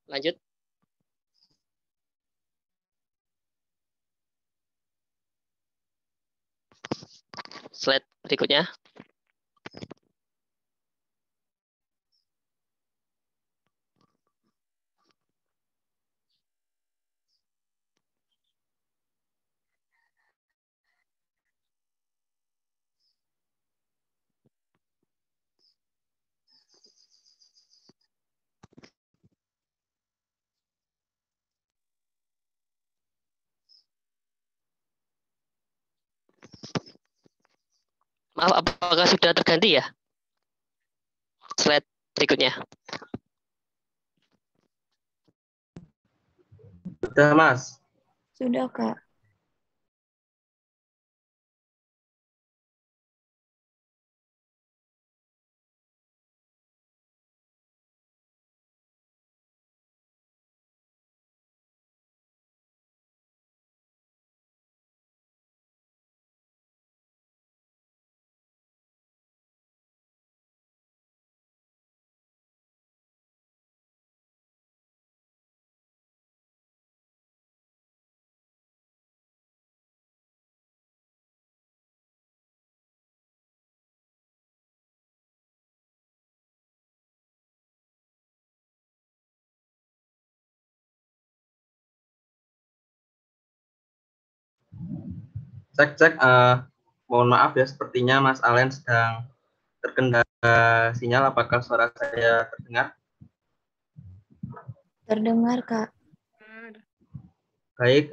Lanjut. Slide berikutnya. Maaf, apakah sudah terganti ya? Slide berikutnya. Sudah, Mas. Sudah, Kak. Cek. Mohon maaf ya, sepertinya Mas Alen sedang terkendala sinyal. Apakah suara saya terdengar? Terdengar, Kak. Baik,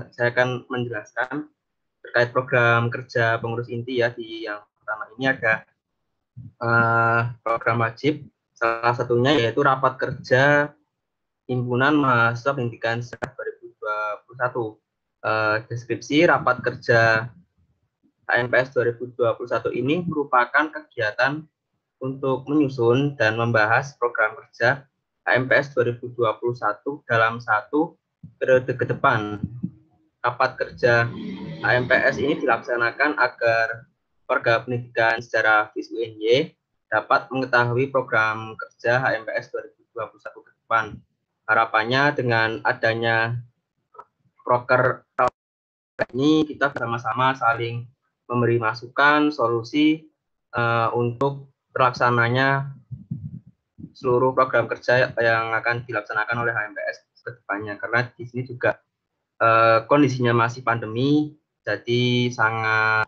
saya akan menjelaskan terkait program kerja pengurus inti ya. Di yang pertama ini ada program wajib, salah satunya yaitu rapat kerja Himpunan Mahasiswa Pendidikan Sejarah 2021. Deskripsi rapat kerja HMPS 2021 ini merupakan kegiatan untuk menyusun dan membahas program kerja HMPS 2021 dalam satu periode ke depan. Rapat kerja HMPS ini dilaksanakan agar warga pendidikan secara FIS UNY dapat mengetahui program kerja HMPS 2021 ke depan. Harapannya dengan adanya proker ini kita bersama-sama saling memberi masukan, solusi untuk terlaksananya seluruh program kerja yang akan dilaksanakan oleh HMPS ke depannya. Karena di sini juga kondisinya masih pandemi, jadi sangat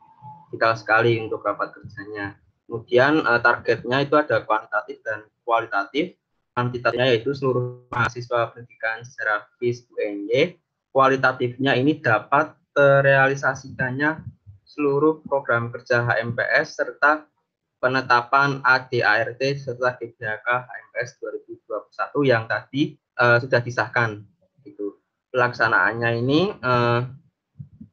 vital sekali untuk rapat kerjanya. Kemudian targetnya itu ada kuantitatif dan kualitatif. Kuantitatifnya yaitu seluruh mahasiswa pendidikan secara FIS UNY. Kualitatifnya ini dapat terrealisasikannya seluruh program kerja HMPS serta penetapan ADART setelah GBHK HMPS 2021 yang tadi sudah disahkan. Gitu. Pelaksanaannya ini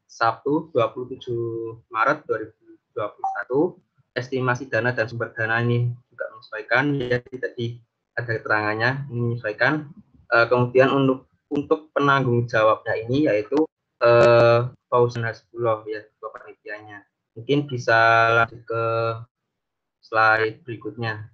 Sabtu 27 Maret 2021. Estimasi dana dan sumber dana ini juga menyesuaikan, ya tadi ada keterangannya ini menyesuaikan. Kemudian untuk penanggung jawabnya ini yaitu Fauzan Hasbullah ya, ketua panitianya. Mungkin bisa lanjut ke slide berikutnya.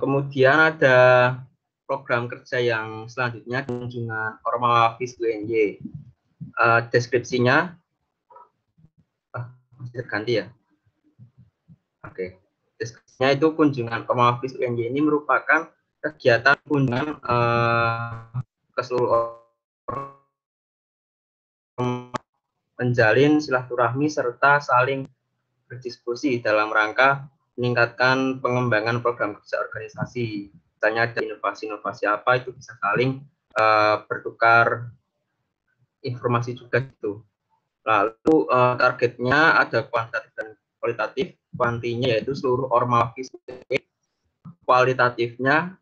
Kemudian ada program kerja yang selanjutnya, kunjungan Ormawa FIS UNY. Deskripsinya masih terganti ya. Oke. Deskripsinya itu kunjungan Ormawa FIS UNY ini merupakan kegiatan kunjungan ke seluruh menjalin silaturahmi serta saling berdiskusi dalam rangka meningkatkan pengembangan program kerja organisasi. Misalnya ada inovasi-inovasi apa, itu bisa saling bertukar informasi juga gitu. Lalu targetnya ada kuantitatif dan kualitatif. Kuantinya yaitu seluruh ormawa FIS. Kualitatifnya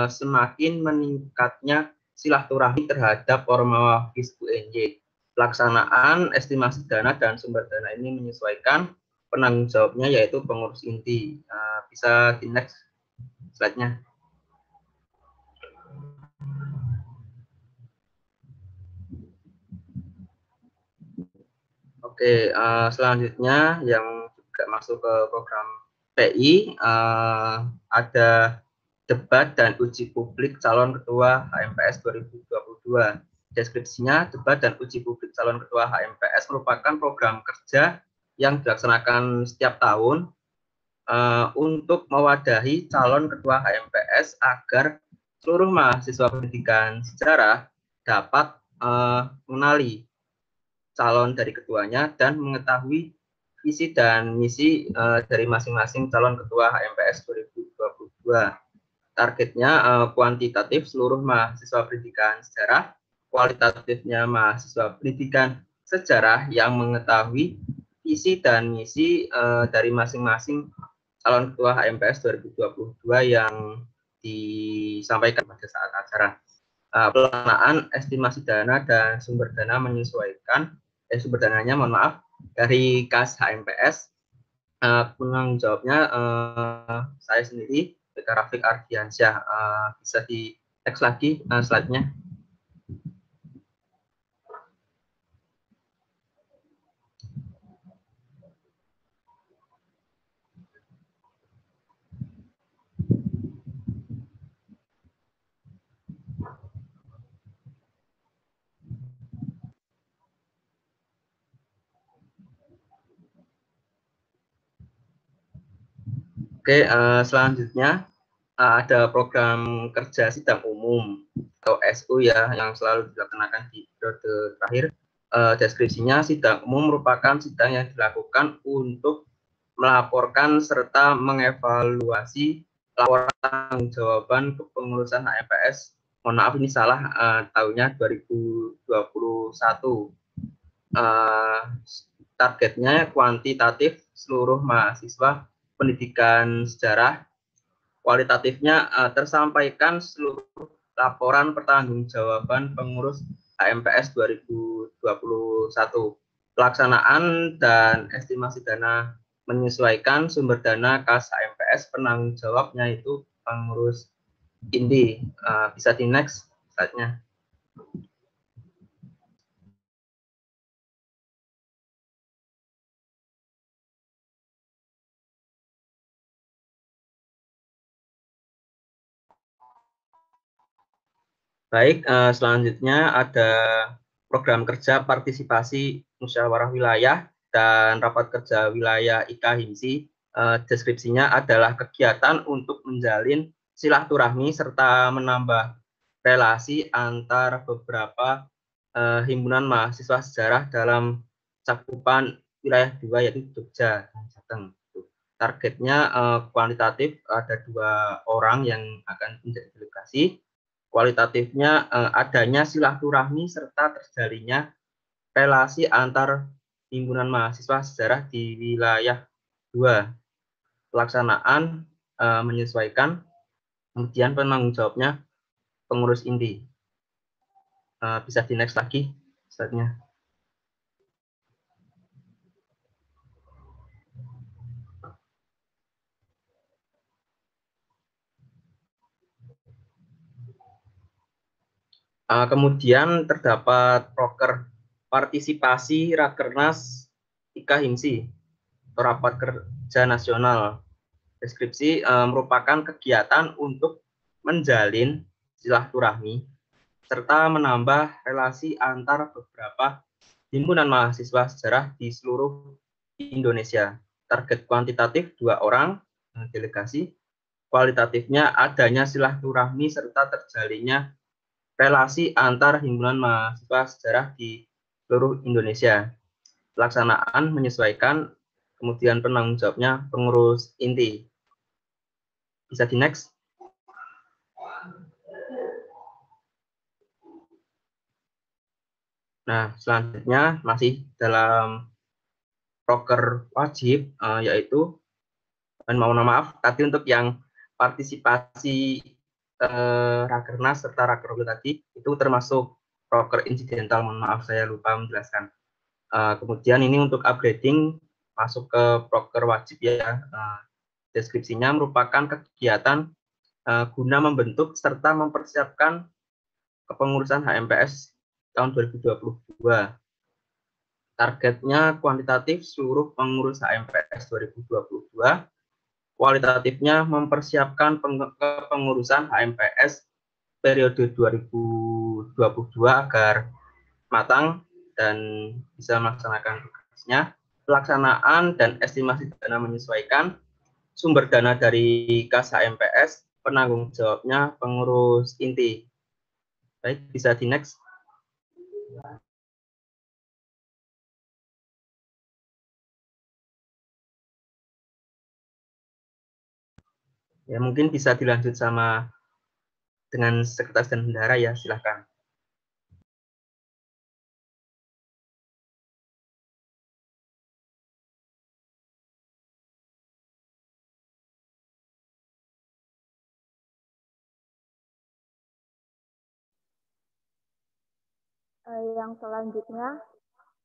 semakin meningkatnya silaturahmi terhadap ormawa FIS UNY. Pelaksanaan estimasi dana dan sumber dana ini menyesuaikan penanggung jawabnya yaitu pengurus inti. Bisa di next slide-nya. Oke, selanjutnya yang juga masuk ke program PI, ada debat dan uji publik calon ketua HMPS 2022. Deskripsinya, debat dan uji publik calon ketua HMPS merupakan program kerja yang dilaksanakan setiap tahun untuk mewadahi calon ketua HMPS agar seluruh mahasiswa pendidikan sejarah dapat mengenali calon dari ketuanya dan mengetahui visi dan misi dari masing-masing calon ketua HMPS 2022. Targetnya kuantitatif seluruh mahasiswa pendidikan sejarah, kualitatifnya mahasiswa pendidikan sejarah yang mengetahui visi dan misi dari masing-masing calon ketua HMPS 2022 yang disampaikan pada saat acara. Pelaksanaan estimasi dana dan sumber dana menyesuaikan sumber dananya dari kas HMPS. Penanggung jawabnya saya sendiri, Beka Rafiq Ardiansyah. Bisa di next lagi slide-nya. Oke, selanjutnya ada program kerja sidang umum atau SU ya yang selalu dilaksanakan di periode terakhir. Deskripsinya, sidang umum merupakan sidang yang dilakukan untuk melaporkan serta mengevaluasi laporan tanggung jawaban kepengurusan HMPS. Mohon maaf ini salah, tahunnya 2021. Targetnya kuantitatif seluruh mahasiswa pendidikan sejarah, kualitatifnya tersampaikan seluruh laporan pertanggungjawaban pengurus HMPS 2021. Pelaksanaan dan estimasi dana menyesuaikan sumber dana kas HMPS, penanggung jawabnya itu pengurus INDI. Bisa di next slide-nya. Baik, selanjutnya ada program kerja partisipasi musyawarah wilayah dan rapat kerja wilayah IKA-HIMSI. Deskripsinya adalah kegiatan untuk menjalin silaturahmi serta menambah relasi antar beberapa himpunan mahasiswa sejarah dalam cakupan wilayah 2 yaitu Jogja dan Jateng. Targetnya kuantitatif ada 2 orang yang akan menjadi delegasi. Kualitatifnya adanya silaturahmi serta terjalinnya relasi antar himpunan mahasiswa sejarah di wilayah 2. Pelaksanaan menyesuaikan, kemudian penanggung jawabnya pengurus INDI. Bisa di next lagi slide-nya. Kemudian terdapat proker partisipasi Rakernas IKA-HIMSI atau rapat kerja nasional. Deskripsi merupakan kegiatan untuk menjalin silaturahmi serta menambah relasi antar beberapa himpunan mahasiswa sejarah di seluruh Indonesia. Target kuantitatif 2 orang delegasi, kualitatifnya adanya silaturahmi serta terjalinnya relasi antar himpunan mahasiswa sejarah di seluruh Indonesia. Pelaksanaan menyesuaikan, kemudian penanggung jawabnya pengurus inti. Bisa di next. Nah, selanjutnya masih dalam proker wajib, yaitu, mohon maaf, tadi untuk yang partisipasi Rakernas serta Rakernas tadi itu termasuk proker insidental, mohon maaf saya lupa menjelaskan. Kemudian ini untuk upgrading masuk ke proker wajib ya. Deskripsinya merupakan kegiatan guna membentuk serta mempersiapkan kepengurusan HMPS tahun 2022. Targetnya kuantitatif seluruh pengurus HMPS 2022, kualitatifnya mempersiapkan kepengurusan HMPS periode 2022 agar matang dan bisa melaksanakan tugasnya. Pelaksanaan dan estimasi dana menyesuaikan, sumber dana dari kas HMPS, penanggung jawabnya pengurus inti. Baik, bisa di next. Ya, mungkin bisa dilanjut sama dengan sekretaris dan bendahara ya, silahkan. Yang selanjutnya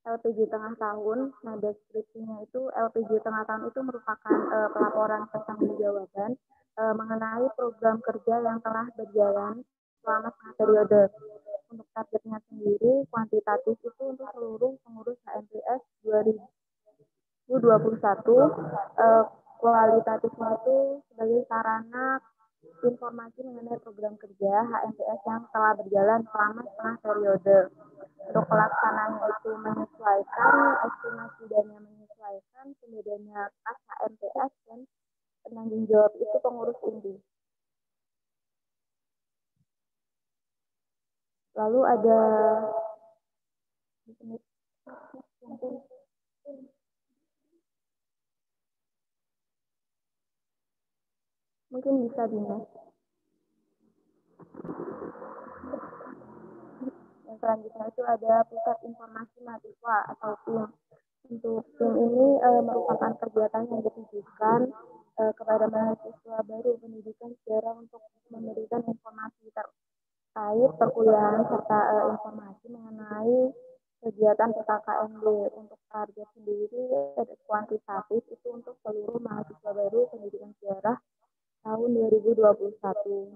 LPG tengah tahun. Nah, deskripsinya itu LPG tengah tahun itu merupakan pelaporan pertanggungjawaban mengenai program kerja yang telah berjalan selama setengah periode. Untuk targetnya sendiri, kuantitatif itu untuk seluruh pengurus HMPS 2021, kualitatifnya itu sebagai sarana informasi mengenai program kerja HMPS yang telah berjalan selama setengah periode. Untuk pelaksananya itu menyesuaikan, estimasi dana menyesuaikan, kemudiannya kas HMPS dan penanggung jawab itu pengurus inti. Lalu ada mungkin bisa di-next. Yang selanjutnya itu ada pusat informasi mahasiswa atau PIM. Untuk PIM ini merupakan kegiatan yang ditujukan kepada mahasiswa baru pendidikan sejarah untuk memberikan informasi terkait perkuliahan serta informasi mengenai kegiatan PKKMB. Untuk target sendiri kuantitatif itu untuk seluruh mahasiswa baru pendidikan sejarah tahun 2021.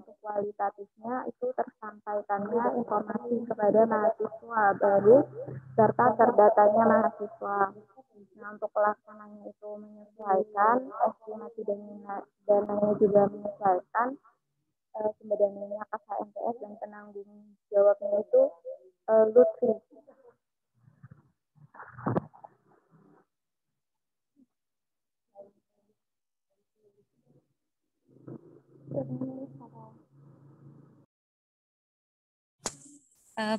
Untuk kualitatifnya itu tersampaikannya informasi kepada mahasiswa baru serta terdatanya mahasiswa. Nah, untuk pelaksananya itu menyesuaikan, estimasi dananya juga menyesuaikan, sumber dananya kas HMPS dan penanggung jawabnya itu Lutfi.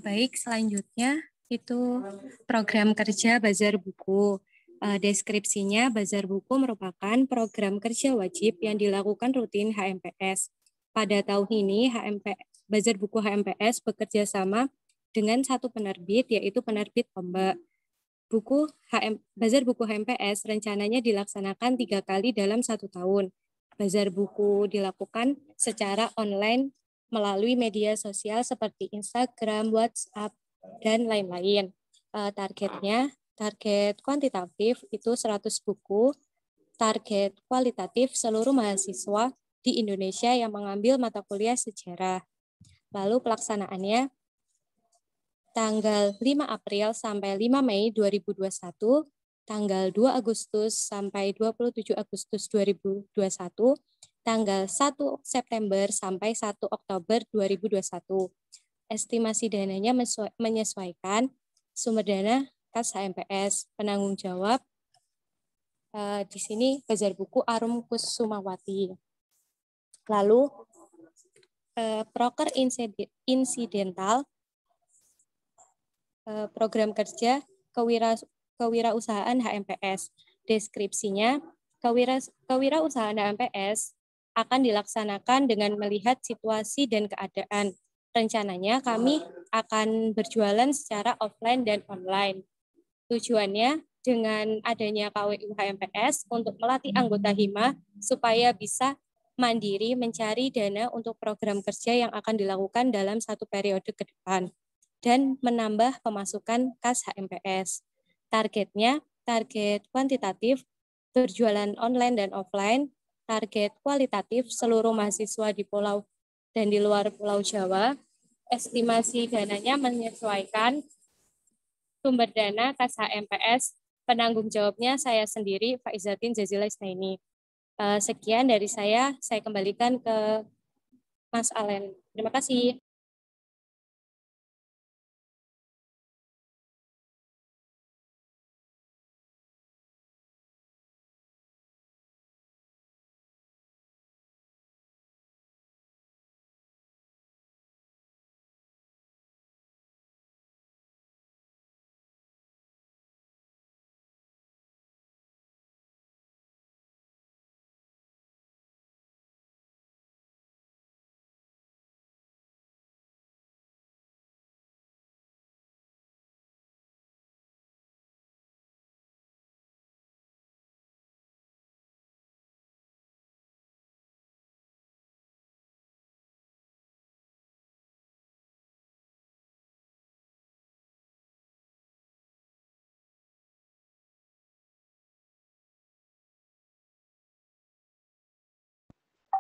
Baik, selanjutnya itu program kerja Bazar Buku. Deskripsinya, Bazar Buku merupakan program kerja wajib yang dilakukan rutin HMPS. Pada tahun ini, Bazar Buku HMPS bekerja sama dengan satu penerbit, yaitu penerbit Ombak. Bazar Buku HMPS rencananya dilaksanakan 3 kali dalam 1 tahun. Bazar Buku dilakukan secara online melalui media sosial seperti Instagram, WhatsApp, dan lain-lain. Target kuantitatif itu 100 buku, target kualitatif seluruh mahasiswa di Indonesia yang mengambil mata kuliah sejarah. Lalu pelaksanaannya tanggal 5 April sampai 5 Mei 2021, tanggal 2 Agustus sampai 27 Agustus 2021, tanggal 1 September sampai 1 Oktober 2021. Estimasi dananya menyesuaikan, sumber dana kas HMPS, penanggung jawab di sini Bazar Buku Arum Kusumawati. Lalu proker insidental, program kerja kewirausahaan HMPS. Deskripsinya, kewirausahaan HMPS akan dilaksanakan dengan melihat situasi dan keadaan. Rencananya kami akan berjualan secara offline dan online. Tujuannya dengan adanya KWU HMPS untuk melatih anggota HIMA supaya bisa mandiri mencari dana untuk program kerja yang akan dilakukan dalam 1 periode ke depan dan menambah pemasukan kas HMPS. Target kuantitatif, berjualan online dan offline, target kualitatif seluruh mahasiswa di Pulau dan di luar Pulau Jawa. Estimasi dananya menyesuaikan sumber dana kas HMPS. Penanggung jawabnya saya sendiri, Faizatin Jazila Isnaini. Sekian dari saya kembalikan ke Mas Alen. Terima kasih.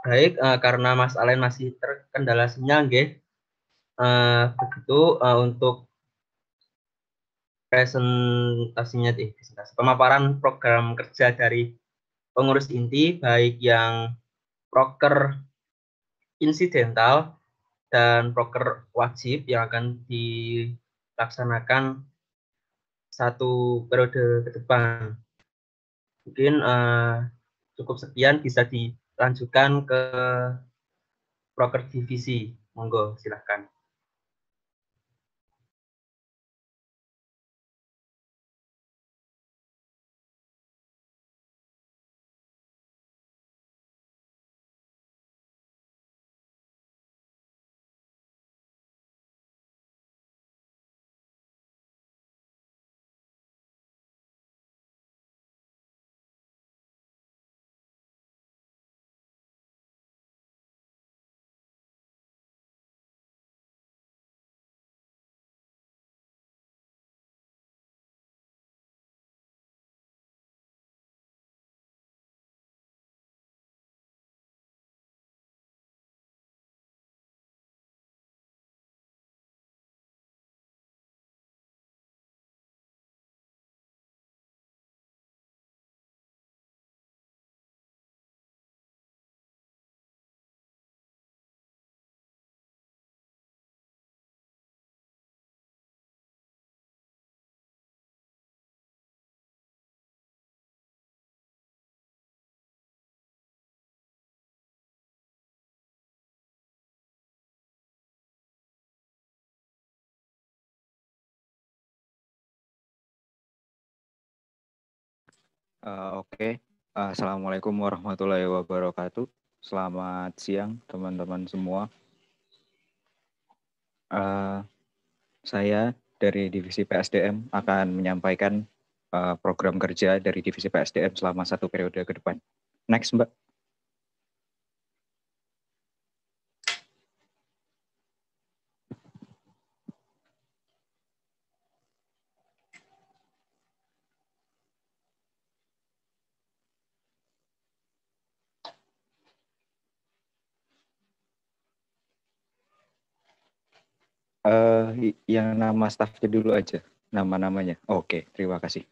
Baik, karena Mas Alen masih terkendala sinyal, begitu untuk presentasinya, pemaparan program kerja dari pengurus inti, baik yang proker insidental dan proker wajib yang akan dilaksanakan satu periode ke depan. Mungkin cukup sekian, bisa dilanjutkan ke proker divisi. Monggo, silahkan. Oke. Assalamualaikum warahmatullahi wabarakatuh. Selamat siang teman-teman semua. Saya dari Divisi PSDM akan menyampaikan program kerja dari Divisi PSDM selama 1 periode ke depan. Next, Mbak. Yang nama stafnya dulu aja, nama-namanya. Oke, terima kasih.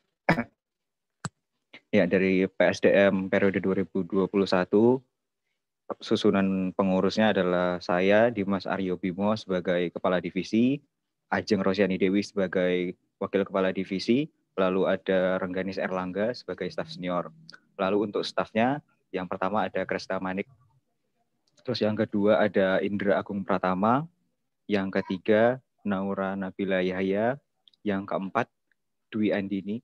Ya, dari PSDM periode 2021, susunan pengurusnya adalah saya, Dimas Aryo Bimo sebagai Kepala Divisi, Ajeng Rosyani Dewi sebagai Wakil Kepala Divisi, lalu ada Rengganis Erlangga sebagai staf senior. Lalu untuk stafnya, yang pertama ada Kresta Manik, terus yang kedua ada Indra Agung Pratama, yang ketiga Naura Nabila Yahya, yang keempat Dwi Andini,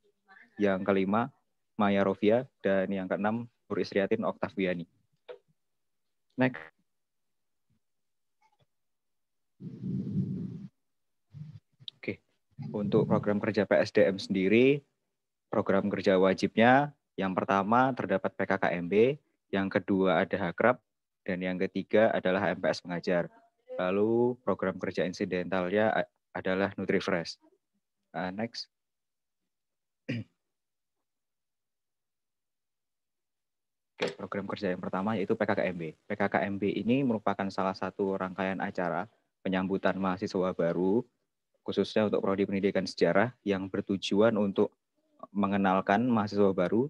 yang kelima Maya Rofia, dan yang keenam Nur Isriatin Oktaviani. Next. Oke, untuk program kerja PSDM sendiri, program kerja wajibnya yang pertama terdapat PKKMB, yang kedua ada Hakrab, dan yang ketiga adalah HMPS pengajar. Lalu program kerja insidentalnya adalah NutriFresh. Next. Oke. Program kerja yang pertama yaitu PKKMB. PKKMB ini merupakan salah satu rangkaian acara penyambutan mahasiswa baru, khususnya untuk Prodi Pendidikan Sejarah, yang bertujuan untuk mengenalkan mahasiswa baru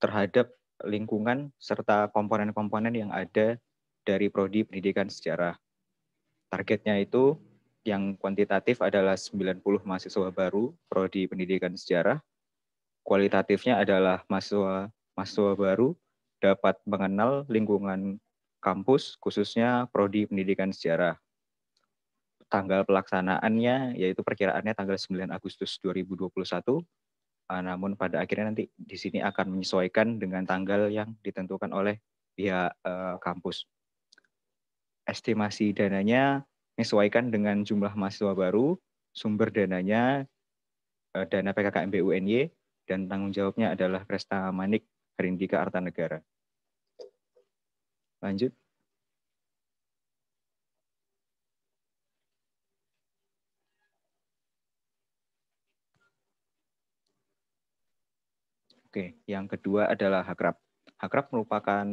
terhadap lingkungan serta komponen-komponen yang ada dari Prodi Pendidikan Sejarah. Targetnya itu yang kuantitatif adalah 90 mahasiswa baru Prodi Pendidikan Sejarah. Kualitatifnya adalah mahasiswa baru dapat mengenal lingkungan kampus, khususnya Prodi Pendidikan Sejarah. Tanggal pelaksanaannya yaitu perkiraannya tanggal 9 Agustus 2021, namun pada akhirnya nanti di sini akan menyesuaikan dengan tanggal yang ditentukan oleh pihak kampus. Estimasi dananya menyesuaikan dengan jumlah mahasiswa baru, sumber dananya dana PKKMB UNY, dan tanggung jawabnya adalah Presta Manik Harindika Artanegara. Lanjut. Oke, yang kedua adalah Hakrab. Hakrab merupakan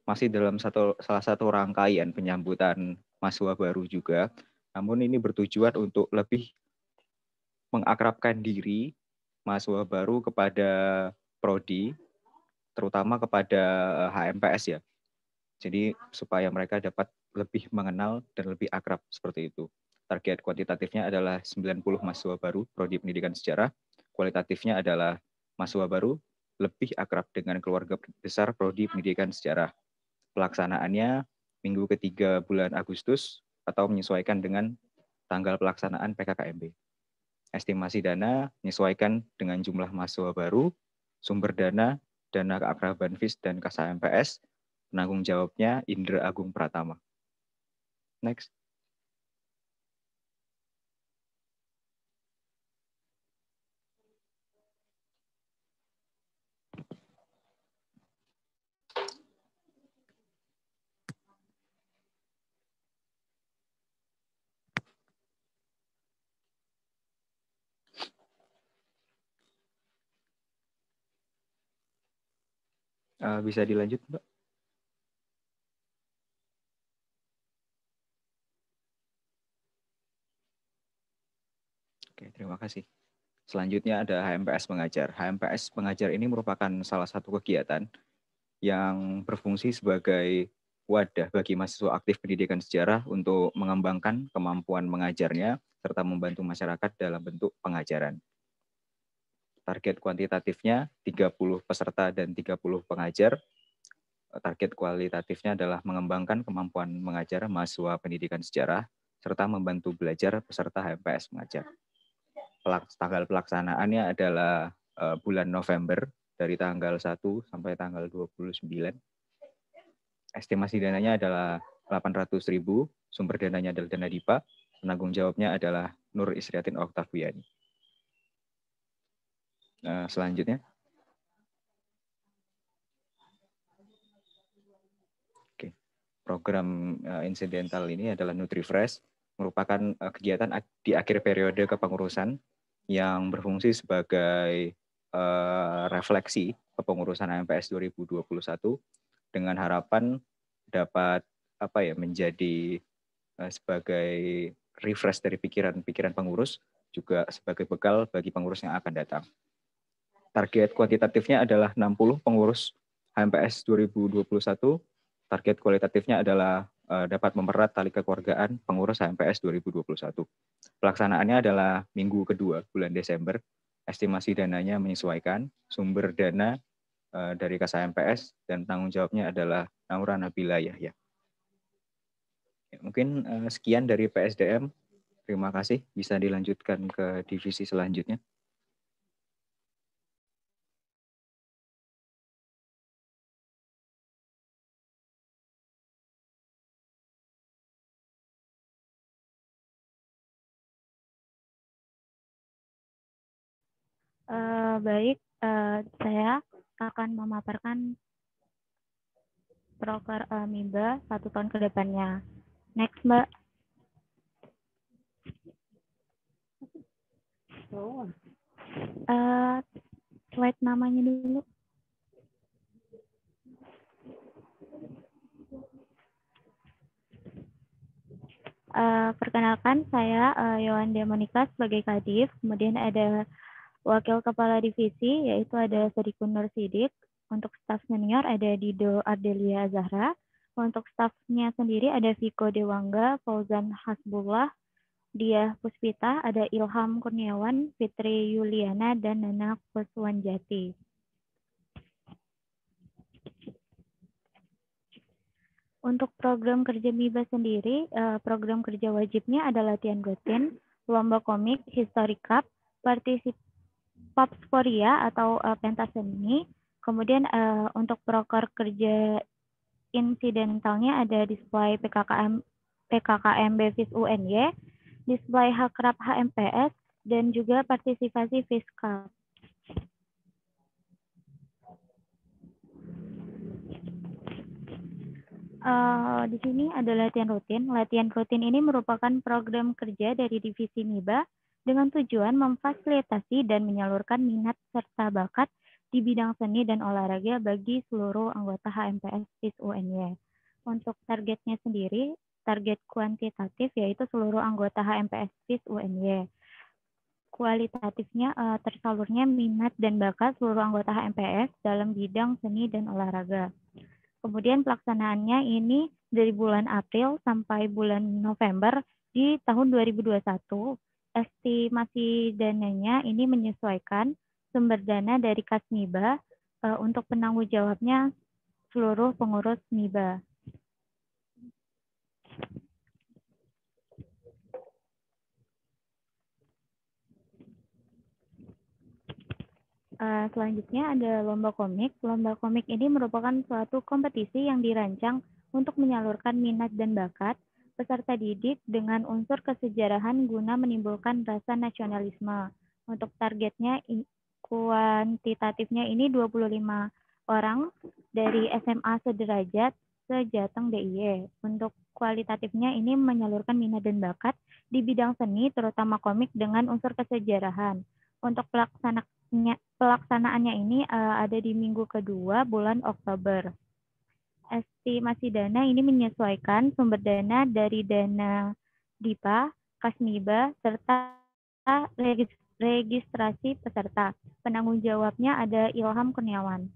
masih dalam salah satu rangkaian penyambutan mahasiswa baru juga, namun ini bertujuan untuk lebih mengakrabkan diri mahasiswa baru kepada Prodi, terutama kepada HMPS ya. Jadi supaya mereka dapat lebih mengenal dan lebih akrab seperti itu. Target kuantitatifnya adalah 90 mahasiswa baru Prodi Pendidikan Sejarah. Kualitatifnya adalah mahasiswa baru lebih akrab dengan keluarga besar Prodi Pendidikan Sejarah. Pelaksanaannya minggu ketiga bulan Agustus atau menyesuaikan dengan tanggal pelaksanaan PKKMB. Estimasi dana menyesuaikan dengan jumlah mahasiswa baru, sumber dana keakraban FIS dan Kas HMPS. Penanggung jawabnya Indra Agung Pratama. Next. Bisa dilanjut, Mbak? Oke, terima kasih. Selanjutnya ada HMPS Mengajar. HMPS Mengajar ini merupakan salah satu kegiatan yang berfungsi sebagai wadah bagi mahasiswa aktif pendidikan sejarah untuk mengembangkan kemampuan mengajarnya serta membantu masyarakat dalam bentuk pengajaran. Target kuantitatifnya 30 peserta dan 30 pengajar. Target kualitatifnya adalah mengembangkan kemampuan mengajar mahasiswa pendidikan sejarah serta membantu belajar peserta HMPS Mengajar. Tanggal pelaksanaannya adalah bulan November dari tanggal 1 sampai tanggal 29. Estimasi dananya adalah 800.000, sumber dananya adalah dana DIPA, penanggung jawabnya adalah Nur Isriatin Oktaviani. Selanjutnya. Oke. Program insidental ini adalah NutriFresh, merupakan kegiatan di akhir periode kepengurusan yang berfungsi sebagai refleksi kepengurusan HMPS 2021 dengan harapan dapat menjadi sebagai refresh dari pikiran pengurus, juga sebagai bekal bagi pengurus yang akan datang. Target kuantitatifnya adalah 60 pengurus HMPS 2021. Target kualitatifnya adalah dapat mempererat tali kekeluargaan pengurus HMPS 2021. Pelaksanaannya adalah minggu kedua bulan Desember. Estimasi dananya menyesuaikan, sumber dana dari Kas HMPS dan tanggung jawabnya adalah Naura Nabila Yahya. Mungkin sekian dari PSDM. Terima kasih. Bisa dilanjutkan ke divisi selanjutnya. Baik, saya akan memaparkan proker MIBA 1 tahun ke depannya. Next, Mbak. Slide namanya dulu. Perkenalkan, saya Yolanda Monika sebagai Kadif, kemudian ada Wakil Kepala Divisi, yaitu ada Sadiqun Nur Sidik. Untuk staf senior ada Dido Ardelia Zahra. Untuk stafnya sendiri ada Viko Dewangga, Fauzan Hasbullah, Diah Puspita, ada Ilham Kurniawan, Fitri Yuliana, dan Nana Kuswanjati. Untuk program kerja MIBA sendiri, program kerja wajibnya adalah latihan rutin, lomba komik, history cup, Papsporia atau pentas seni. Kemudian untuk proker kerja insidentalnya ada display PKKM Bevis UNY, display Hakrab HMPS, dan juga partisipasi fiskal. Di sini ada latihan rutin. Latihan rutin ini merupakan program kerja dari divisi MIBA dengan tujuan memfasilitasi dan menyalurkan minat serta bakat di bidang seni dan olahraga bagi seluruh anggota HMPS FIS UNY. Untuk targetnya sendiri, target kuantitatif yaitu seluruh anggota HMPS FIS UNY. Kualitatifnya tersalurnya minat dan bakat seluruh anggota HMPS dalam bidang seni dan olahraga. Kemudian pelaksanaannya ini dari bulan April sampai bulan November di tahun 2021. Estimasi dananya ini menyesuaikan sumber dana dari Kas MIBA untuk penanggung jawabnya seluruh pengurus MIBA. Selanjutnya ada lomba komik. Lomba komik ini merupakan suatu kompetisi yang dirancang untuk menyalurkan minat dan bakat peserta didik dengan unsur kesejarahan guna menimbulkan rasa nasionalisme. Untuk targetnya kuantitatifnya ini 25 orang dari SMA sederajat se-Jateng DIY. Untuk kualitatifnya ini menyalurkan minat dan bakat di bidang seni terutama komik dengan unsur kesejarahan. Untuk pelaksanaannya ini ada di minggu kedua bulan Oktober. Estimasi dana ini menyesuaikan sumber dana dari dana DIPA, Kas MIBA, serta registrasi peserta. Penanggung jawabnya ada Ilham Kurniawan.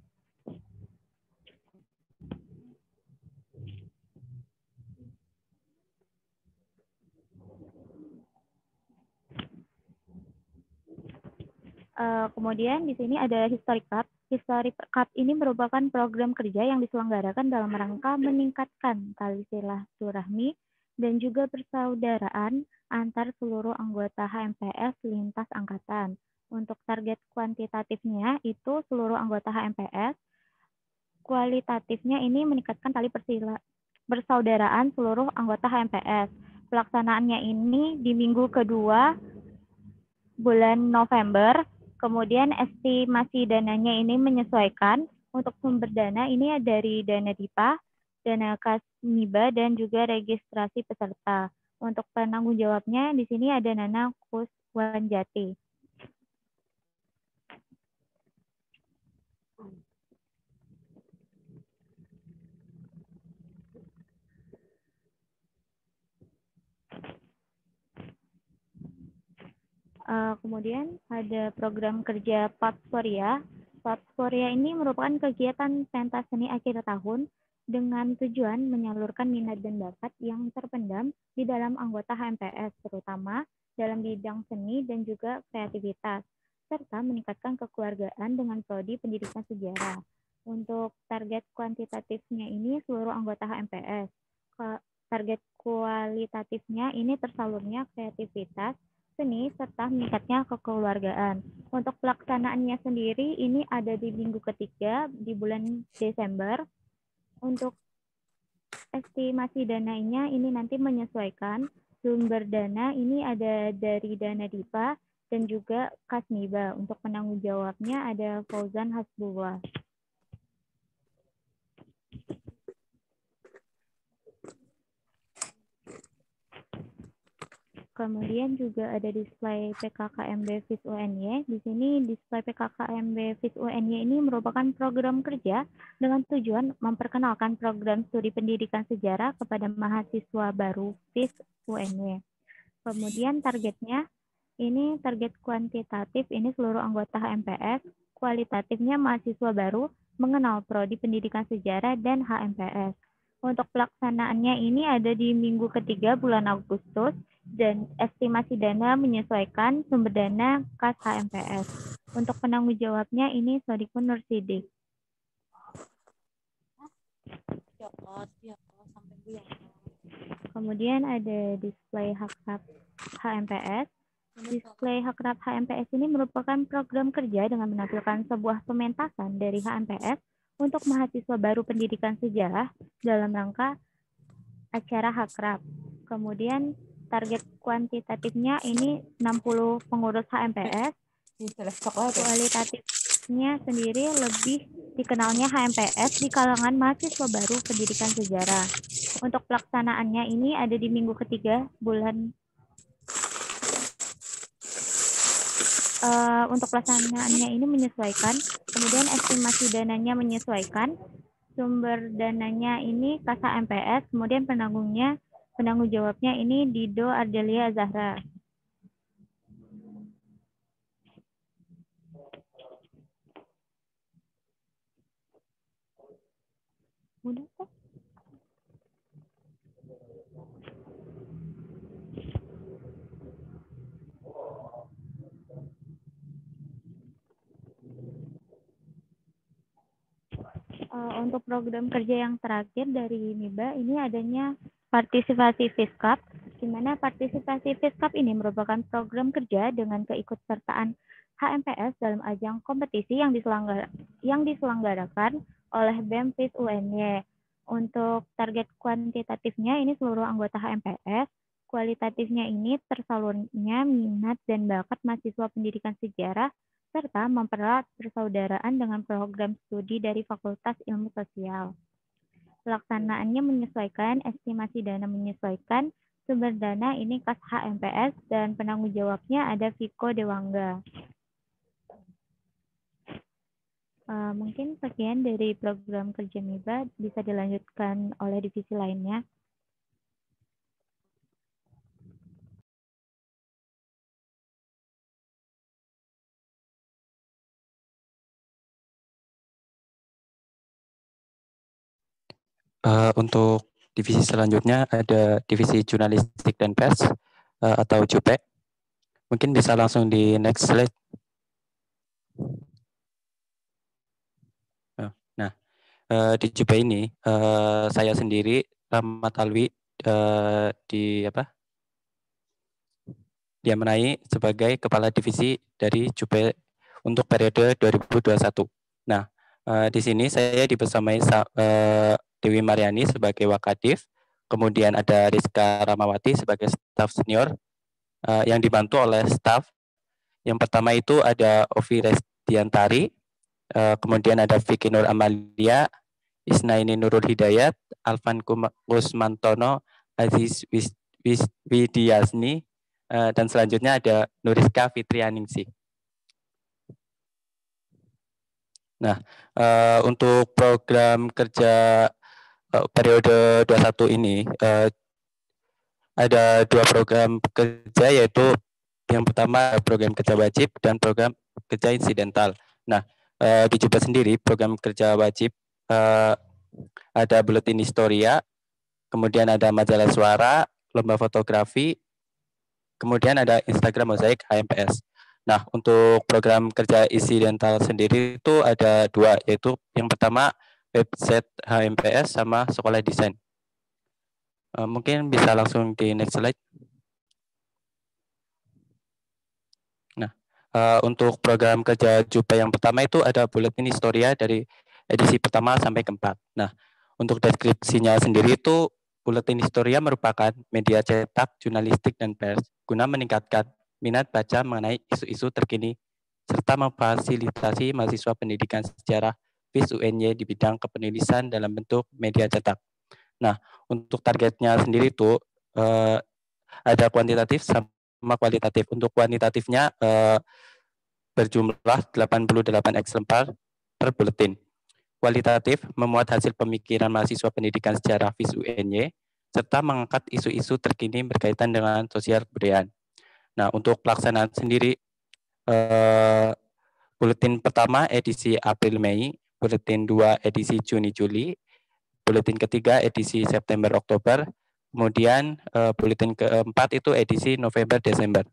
Kemudian di sini ada History Cup. History Cup ini merupakan program kerja yang diselenggarakan dalam rangka meningkatkan tali silaturahmi dan juga persaudaraan antar seluruh anggota HMPS lintas angkatan. Untuk target kuantitatifnya itu seluruh anggota HMPS, kualitatifnya ini meningkatkan tali persaudaraan seluruh anggota HMPS. Pelaksanaannya ini di minggu kedua bulan November. Kemudian estimasi dananya ini menyesuaikan. Untuk sumber dana ini dari dana DIPA, dana Kas MIBA, dan juga registrasi peserta. Untuk penanggung jawabnya di sini ada Nana Kuswanjati. Kemudian ada program kerja Papsporia. Papsporia ini merupakan kegiatan pentas seni akhir tahun dengan tujuan menyalurkan minat dan bakat yang terpendam di dalam anggota HMPS, terutama dalam bidang seni dan juga kreativitas, serta meningkatkan kekeluargaan dengan prodi pendidikan sejarah. Untuk target kuantitatifnya ini seluruh anggota HMPS. Target kualitatifnya ini tersalurnya kreativitas, seni, serta meningkatnya kekeluargaan. Untuk pelaksanaannya sendiri ini ada di minggu ketiga di bulan Desember. Untuk estimasi dananya ini nanti menyesuaikan. Sumber dana ini ada dari dana DIPA dan juga Kas MIBA. Untuk penanggung jawabnya ada Fauzan Hasbullah. Kemudian juga ada display PKKMB FIS UNY. Di sini display PKKMB FIS UNY ini merupakan program kerja dengan tujuan memperkenalkan program studi pendidikan sejarah kepada mahasiswa baru FIS UNY. Kemudian targetnya ini target kuantitatif ini seluruh anggota HMPS, kualitatifnya mahasiswa baru mengenal prodi pendidikan sejarah dan HMPS. Untuk pelaksanaannya ini ada di minggu ketiga bulan Agustus dan estimasi dana menyesuaikan sumber dana kas HMPS. Untuk penanggung jawabnya ini Sodikun Nursidik. Kemudian ada display hakrab HMPS. Display hakrab HMPS ini merupakan program kerja dengan menampilkan sebuah pementasan dari HMPS untuk mahasiswa baru pendidikan sejarah dalam rangka acara hakrab. Kemudian target kuantitatifnya ini 60 pengurus HMPS. Kualitatifnya sendiri lebih dikenalnya HMPS di kalangan mahasiswa baru pendidikan sejarah. Untuk pelaksanaannya ini ada di minggu ketiga bulan. Untuk pelaksanaannya ini menyesuaikan. Kemudian estimasi dananya menyesuaikan. Sumber dananya ini kas HMPS. Kemudian penanggung jawabnya ini Dido Ardelia Zahra. Udah kok. Untuk program kerja yang terakhir dari MIBA ini adanya partisipasi FISKAP, di mana partisipasi FISKAP ini merupakan program kerja dengan keikutsertaan HMPS dalam ajang kompetisi yang diselenggarakan oleh BEM FIS UNY. Untuk target kuantitatifnya ini seluruh anggota HMPS, kualitatifnya ini tersalurnya minat dan bakat mahasiswa pendidikan sejarah serta mempererat persaudaraan dengan program studi dari Fakultas Ilmu Sosial. Pelaksanaannya menyesuaikan, estimasi dana menyesuaikan, sumber dana ini kas HMPS, dan penanggung jawabnya ada Viko Dewangga. Mungkin sekian dari program kerja MIBA, bisa dilanjutkan oleh divisi lainnya. Untuk divisi selanjutnya ada divisi jurnalistik dan pers atau JUPE. Mungkin bisa langsung di next slide. Nah, di JUPE ini saya sendiri Rahmat Alwi diamanai sebagai kepala divisi dari JUPE untuk periode 2021. Nah, di sini saya dibersamai Dewi Mariani sebagai Wakadif, kemudian ada Rizka Ramawati sebagai staf senior yang dibantu oleh staf. Yang pertama itu ada Ovi Restiantari, kemudian ada Vicky Nur Amalia, Isnaini Nurul Hidayat, Alvan Kusmantono, Aziz Widiasni, dan selanjutnya ada Nuriska Fitrianingsih. Nah, untuk program kerja periode 21 ini ada dua program kerja, yaitu yang pertama program kerja wajib dan program kerja insidental. Nah, di JUPE sendiri program kerja wajib ada buletin historia, kemudian ada majalah suara, lomba fotografi, kemudian ada Instagram mozaik HMPS. Nah, untuk program kerja insidental sendiri itu ada dua, yaitu yang pertama website HMPS sama sekolah desain. Mungkin bisa langsung di next slide. Nah, untuk program kerja JUPE yang pertama itu ada buletin historia dari edisi pertama sampai keempat. Nah, untuk deskripsinya sendiri itu buletin historia merupakan media cetak, jurnalistik, dan pers guna meningkatkan minat baca mengenai isu-isu terkini serta memfasilitasi mahasiswa pendidikan sejarah FIS UNY di bidang kepenulisan dalam bentuk media cetak. Nah, untuk targetnya sendiri itu ada kuantitatif sama kualitatif. Untuk kuantitatifnya berjumlah 88 eksemplar per buletin. Kualitatif memuat hasil pemikiran mahasiswa pendidikan sejarah FIS UNY serta mengangkat isu-isu terkini berkaitan dengan sosial kebudayaan. Nah, untuk pelaksanaan sendiri, buletin pertama edisi April-Mei, buletin 2 edisi Juni-Juli, buletin ketiga edisi September-Oktober, kemudian buletin keempat itu edisi November-Desember.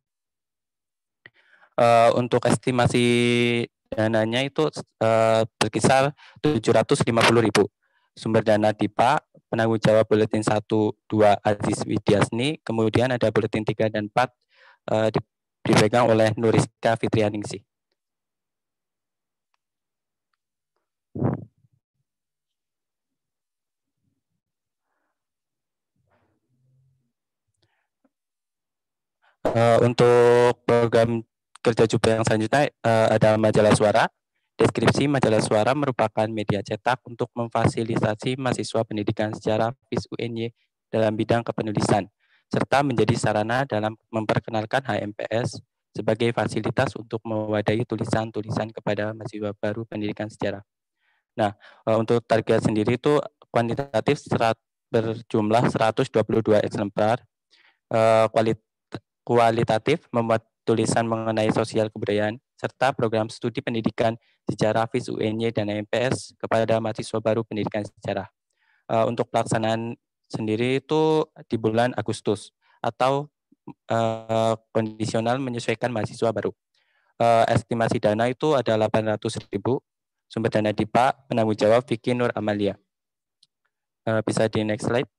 Untuk estimasi dananya itu berkisar 750.000. Sumber dana DIPA, penanggung jawab buletin 1, 2 Aziz Widiasni, kemudian ada buletin 3 dan 4 dipegang oleh Nuriska Fitrianingsih. Untuk program kerja Jupe yang selanjutnya ada majalah Suara. Deskripsi majalah Suara merupakan media cetak untuk memfasilitasi mahasiswa pendidikan sejarah FIS UNY dalam bidang kepenulisan, serta menjadi sarana dalam memperkenalkan HMPS sebagai fasilitas untuk mewadahi tulisan-tulisan kepada mahasiswa baru pendidikan sejarah. Nah, untuk target sendiri itu kuantitatif berjumlah 122 eksemplar, kualitatif memuat tulisan mengenai sosial kebudayaan, serta program studi pendidikan sejarah FIS UNY dan HMPS kepada mahasiswa baru pendidikan sejarah. Untuk pelaksanaan sendiri itu di bulan Agustus atau kondisional menyesuaikan mahasiswa baru. Estimasi dana itu ada 800.000. Sumber dana DIPA, penanggung jawab Vicky Nur Amalia. Bisa di next slide.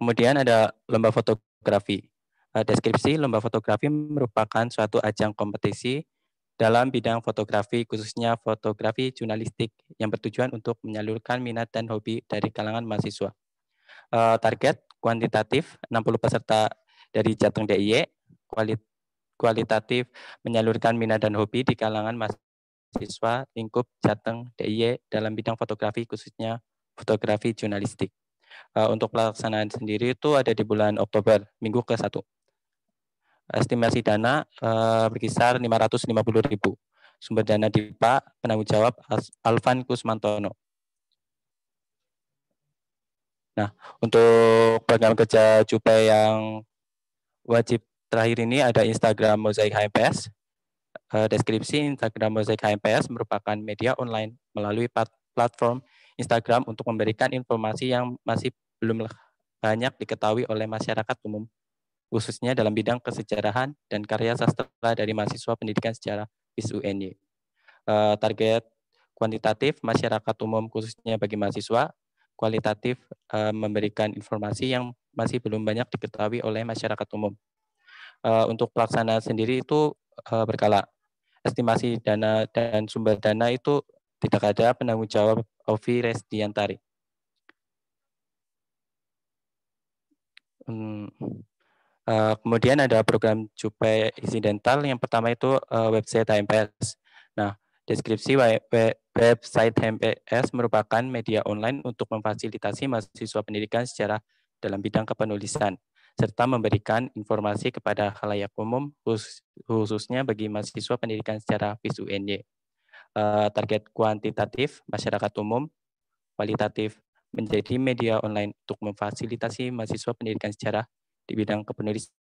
Kemudian ada lomba fotografi. Deskripsi lomba fotografi merupakan suatu ajang kompetisi dalam bidang fotografi, khususnya fotografi jurnalistik yang bertujuan untuk menyalurkan minat dan hobi dari kalangan mahasiswa. Target kuantitatif 60 peserta dari Jateng DIY, kualitatif menyalurkan minat dan hobi di kalangan mahasiswa lingkup Jateng DIY dalam bidang fotografi, khususnya fotografi jurnalistik. Untuk pelaksanaan sendiri itu ada di bulan Oktober, minggu ke-1. Estimasi dana berkisar 550.000. Sumber dana DIPA, penanggung jawab Alvan Kusmantono. Nah, untuk program kerja Jupe yang wajib terakhir ini ada Instagram Mozaik HMPS. Deskripsi Instagram Mozaik HMPS merupakan media online melalui platform Instagram untuk memberikan informasi yang masih belum banyak diketahui oleh masyarakat umum, khususnya dalam bidang kesejarahan dan karya sastra dari mahasiswa pendidikan sejarah FIS UNY. Target kuantitatif masyarakat umum khususnya bagi mahasiswa, kualitatif memberikan informasi yang masih belum banyak diketahui oleh masyarakat umum. Untuk pelaksanaan sendiri itu berkala. Estimasi dana dan sumber dana itu tidak ada, penanggung jawab Ovi Resdiantari. Kemudian ada program Jupe Insidental. Yang pertama itu website HMPS. Nah, deskripsi website HMPS merupakan media online untuk memfasilitasi mahasiswa pendidikan sejarah dalam bidang kepenulisan, serta memberikan informasi kepada khalayak umum, khususnya bagi mahasiswa pendidikan sejarah FIS UNY. Target kuantitatif masyarakat umum, kualitatif menjadi media online untuk memfasilitasi mahasiswa pendidikan sejarah di bidang kepenulisan.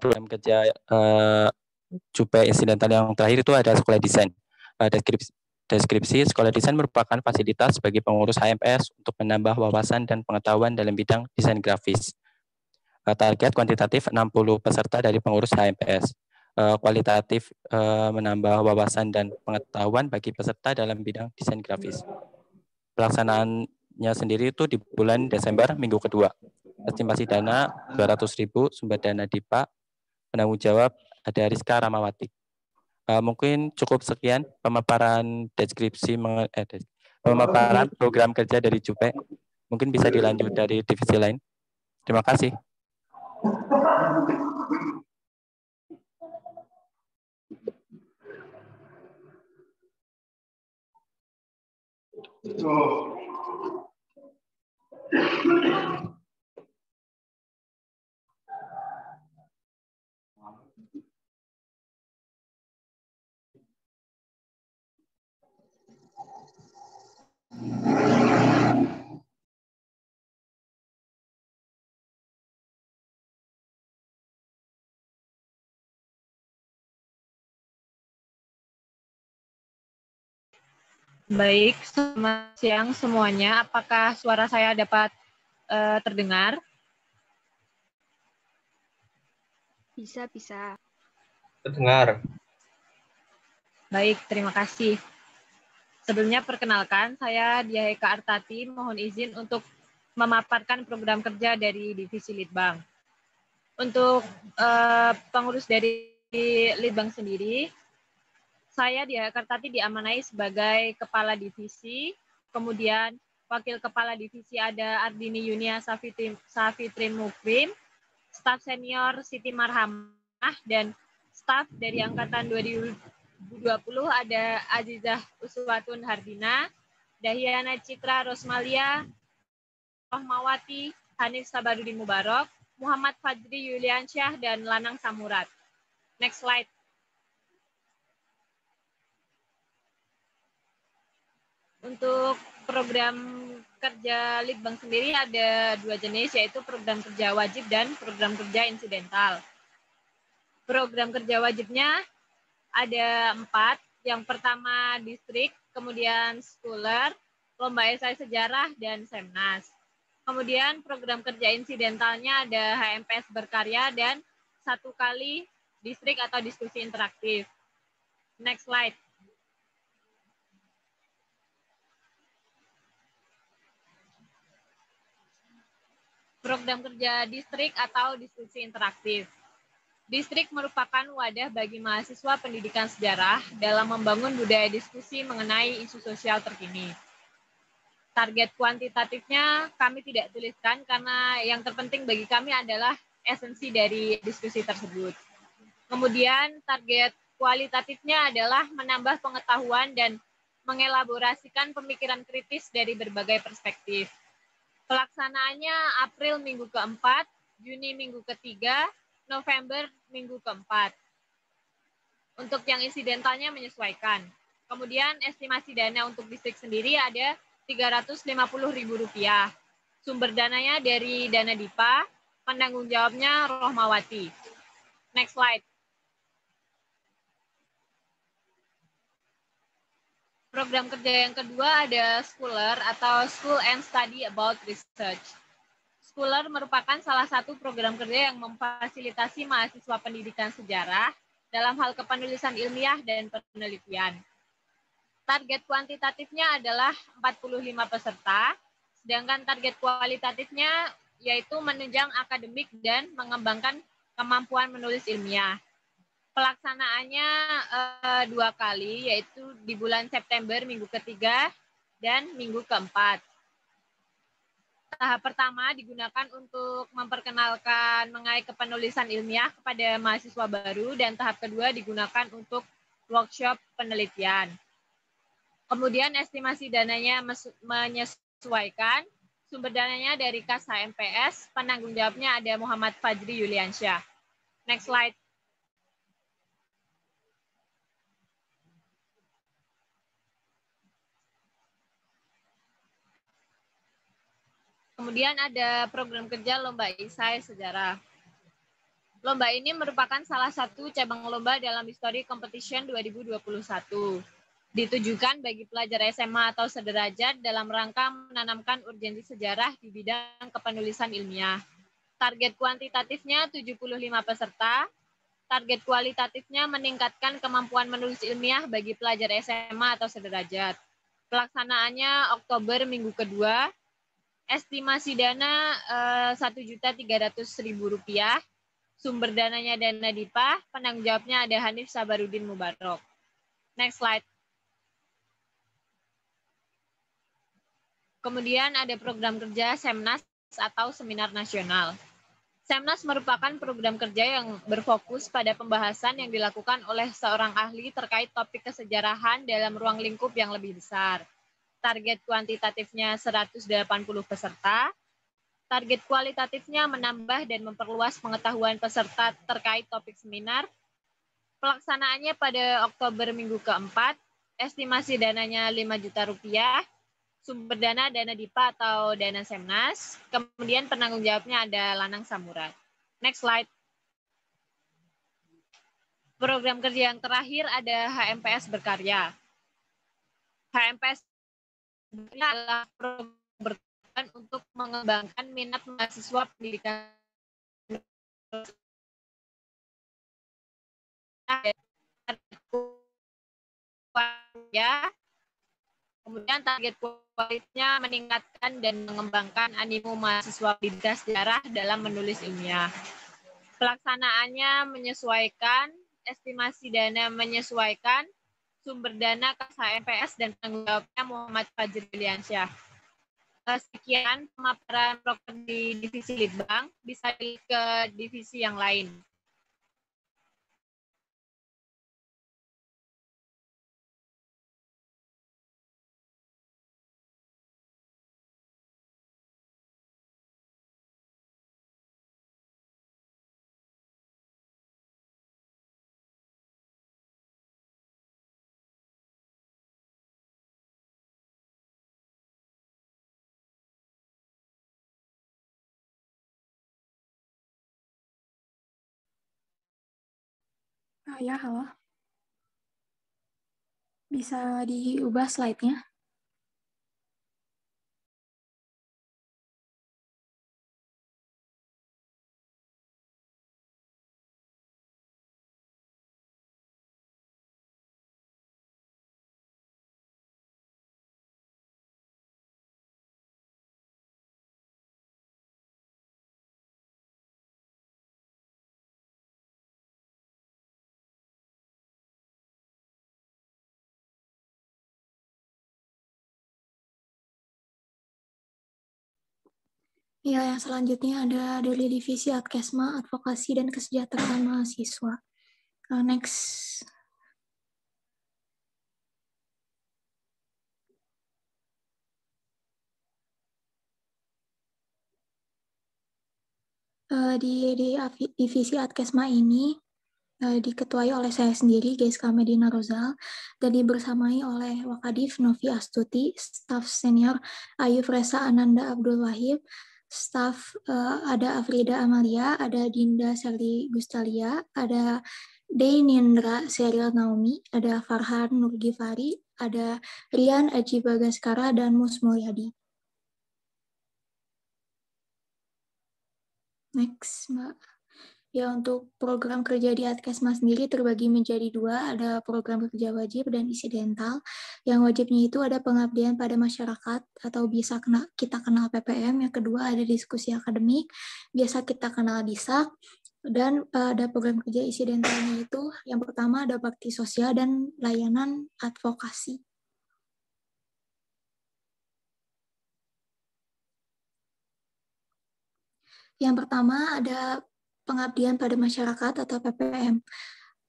Program kerja Jupe Insidental yang terakhir itu ada sekolah desain. Deskripsi sekolah desain merupakan fasilitas bagi pengurus HMPS untuk menambah wawasan dan pengetahuan dalam bidang desain grafis. Target kuantitatif 60 peserta dari pengurus HMPS. Kualitatif menambah wawasan dan pengetahuan bagi peserta dalam bidang desain grafis. Pelaksanaannya sendiri itu di bulan Desember, minggu kedua. Estimasi dana 200.000, sumber dana DIPA, penanggung jawab ada Rizka Ramawati. Mungkin cukup sekian pemaparan deskripsi pemaparan program kerja dari Jupe. Mungkin bisa dilanjut dari divisi lain. Terima kasih. Baik, selamat siang semuanya. Apakah suara saya dapat terdengar? Bisa. Terdengar. Baik, terima kasih. Sebelumnya perkenalkan, saya Diah Eka Artati, mohon izin untuk memaparkan program kerja dari Divisi Litbang. Untuk pengurus dari Litbang sendiri, saya Diah Eka Artati diamanai sebagai Kepala Divisi, kemudian Wakil Kepala Divisi ada Ardini Yunia Safitrin Mukrim, staf senior Siti Marhamah, dan staf dari Angkatan 2020 ada Azizah Uswatun Hardina, Dahyana Citra Rosmalia, Rohmawati, Hanif Sabarudin Mubarok, Muhammad Fadri Yuliansyah, dan Lanang Samurat. Next slide. Untuk program kerja Litbang sendiri ada 2 jenis, yaitu program kerja wajib dan program kerja insidental. Program kerja wajibnya ada 4. Yang pertama distrik, kemudian schooler, lomba esai sejarah, dan Semnas. Kemudian program kerja insidentalnya ada HMPS berkarya dan 1 kali distrik atau diskusi interaktif. Next slide. Program kerja distrik atau diskusi interaktif. Distrik merupakan wadah bagi mahasiswa pendidikan sejarah dalam membangun budaya diskusi mengenai isu sosial terkini. Target kuantitatifnya kami tidak tuliskan karena yang terpenting bagi kami adalah esensi dari diskusi tersebut. Kemudian target kualitatifnya adalah menambah pengetahuan dan mengelaborasikan pemikiran kritis dari berbagai perspektif. Pelaksanaannya April minggu keempat, Juni minggu ketiga, November minggu keempat. Untuk yang insidentalnya menyesuaikan. Kemudian estimasi dana untuk distrik sendiri ada Rp350.000. Sumber dananya dari dana DIPA, penanggung jawabnya Rohmawati. Next slide. Program kerja yang kedua ada Schooler atau School and Study About Research. Schooler merupakan salah satu program kerja yang memfasilitasi mahasiswa pendidikan sejarah dalam hal kepenulisan ilmiah dan penelitian. Target kuantitatifnya adalah 45 peserta, sedangkan target kualitatifnya yaitu menunjang akademik dan mengembangkan kemampuan menulis ilmiah. Pelaksanaannya 2 kali, yaitu di bulan September minggu ketiga dan minggu keempat. Tahap pertama digunakan untuk memperkenalkan mengenai kepenulisan ilmiah kepada mahasiswa baru, dan tahap kedua digunakan untuk workshop penelitian. Kemudian estimasi dananya menyesuaikan, sumber dananya dari kas HMPS, penanggung jawabnya ada Muhammad Fadri Yuliansyah. Next slide. Kemudian ada program kerja Lomba Esai Sejarah. Lomba ini merupakan salah satu cabang lomba dalam History Competition 2021. Ditujukan bagi pelajar SMA atau sederajat dalam rangka menanamkan urgensi sejarah di bidang kepenulisan ilmiah. Target kuantitatifnya 75 peserta. Target kualitatifnya meningkatkan kemampuan menulis ilmiah bagi pelajar SMA atau sederajat. Pelaksanaannya Oktober minggu kedua. Estimasi dana Rp1.300.000. Sumber dananya dana DIPA, penanggung jawabnya ada Hanif Sabarudin Mubarok. Next slide. Kemudian ada program kerja Semnas atau seminar nasional. Semnas merupakan program kerja yang berfokus pada pembahasan yang dilakukan oleh seorang ahli terkait topik kesejarahan dalam ruang lingkup yang lebih besar. Target kuantitatifnya 180 peserta. Target kualitatifnya menambah dan memperluas pengetahuan peserta terkait topik seminar. Pelaksanaannya pada Oktober minggu keempat. Estimasi dananya Rp5 juta. Sumber dana DIPA atau dana Semnas. Kemudian penanggung jawabnya ada Lanang Samurai. Next slide. Program kerja yang terakhir ada HMPS Berkarya. HMPS adalah program bertujuan untuk mengembangkan minat mahasiswa pendidikan ya. Kemudian target kualitasnya meningkatkan dan mengembangkan animo mahasiswa pendidikan sejarah dalam menulis ilmiah. Pelaksanaannya menyesuaikan, estimasi dana menyesuaikan, sumber dana kas HMPS dan penanggung jawabnya Muhammad Fajri Liansyah. Sekian pemaparan proker di divisi Litbang, bisa ke divisi yang lain. Ya, halo. Bisa diubah slide-nya? Ya, yang selanjutnya ada dari divisi Adkesma, Advokasi dan Kesejahteraan Mahasiswa. Next. Di divisi Adkesma ini diketuai oleh saya sendiri, Gaiska Medina Rozal, dan dibersamai oleh Wakadif Novi Astuti, staf senior Ayub Reza Ananda Abdul Wahid, staf ada Afrida Amalia, ada Dinda Serli Gustalia, ada Deynindra Serial Naomi, ada Farhan Nurgifari, ada Rian Aji Bagaskara, dan Mus Mulyadi. Next, Mbak. Ya, untuk program kerja di Adkesma sendiri terbagi menjadi dua, ada program kerja wajib dan insidental. Yang wajibnya itu ada pengabdian pada masyarakat atau bisa kita kenal PPM, yang kedua ada diskusi akademik, biasa kita kenal DISAK, dan ada program kerja insidentalnya itu yang pertama ada bakti sosial dan layanan advokasi. Yang pertama ada pengabdian pada masyarakat atau PPM.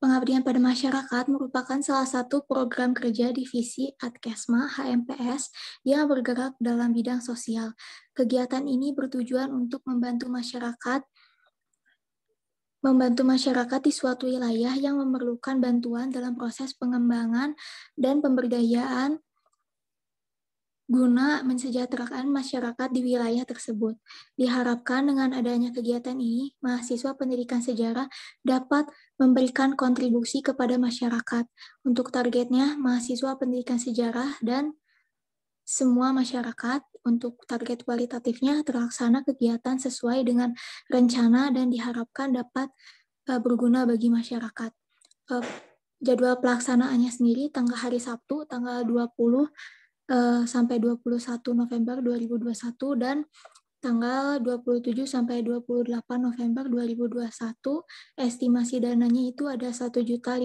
Pengabdian pada masyarakat merupakan salah satu program kerja divisi Adkesma HMPS yang bergerak dalam bidang sosial. Kegiatan ini bertujuan untuk membantu masyarakat di suatu wilayah yang memerlukan bantuan dalam proses pengembangan dan pemberdayaan guna mensejahterakan masyarakat di wilayah tersebut. Diharapkan dengan adanya kegiatan ini, mahasiswa pendidikan sejarah dapat memberikan kontribusi kepada masyarakat. Untuk targetnya, mahasiswa pendidikan sejarah dan semua masyarakat, untuk target kualitatifnya terlaksana kegiatan sesuai dengan rencana dan diharapkan dapat berguna bagi masyarakat. Jadwal pelaksanaannya sendiri tanggal hari Sabtu, tanggal 20 sampai 21 November 2021 dan tanggal 27 sampai 28 November 2021. Estimasi dananya itu ada 1.050.000,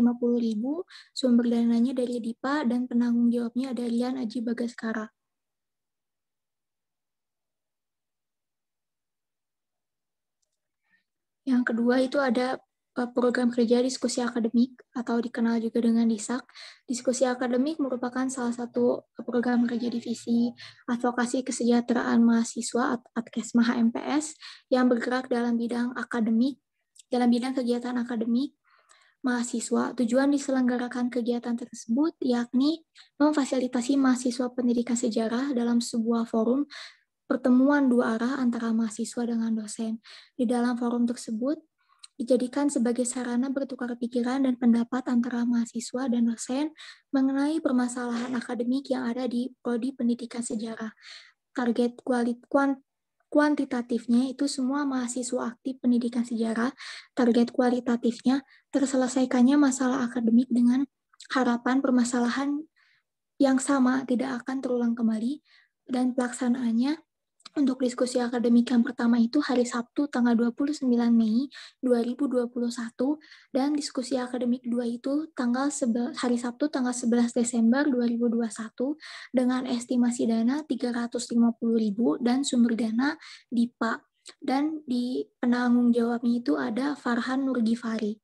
sumber dananya dari DIPA dan penanggung jawabnya ada Rian Aji Bagaskara. Yang kedua itu ada program kerja diskusi akademik atau dikenal juga dengan DISAK. Diskusi akademik merupakan salah satu program kerja divisi advokasi kesejahteraan mahasiswa Adkesma HMPS yang bergerak dalam bidang akademik, dalam bidang kegiatan akademik mahasiswa. Tujuan diselenggarakan kegiatan tersebut yakni memfasilitasi mahasiswa pendidikan sejarah dalam sebuah forum pertemuan dua arah antara mahasiswa dengan dosen. Di dalam forum tersebut dijadikan sebagai sarana bertukar pikiran dan pendapat antara mahasiswa dan dosen mengenai permasalahan akademik yang ada di prodi pendidikan sejarah. Target kuantitatifnya itu semua mahasiswa aktif pendidikan sejarah. Target kualitatifnya terselesaikannya masalah akademik dengan harapan permasalahan yang sama tidak akan terulang kembali, dan pelaksanaannya untuk diskusi akademik yang pertama itu hari Sabtu tanggal 29 Mei 2021 dan diskusi akademik 2 itu hari Sabtu tanggal 11 Desember 2021 dengan estimasi dana 350.000 dan sumber dana DIPA. Dan di penanggung jawabnya itu ada Farhan Nurgifari.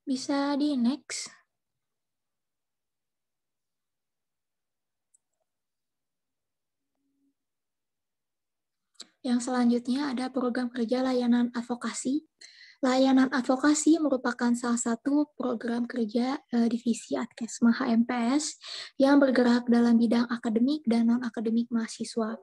Bisa di next. Yang selanjutnya ada program kerja layanan advokasi. Layanan advokasi merupakan salah satu program kerja divisi Adkesma HMPS yang bergerak dalam bidang akademik dan non-akademik mahasiswa.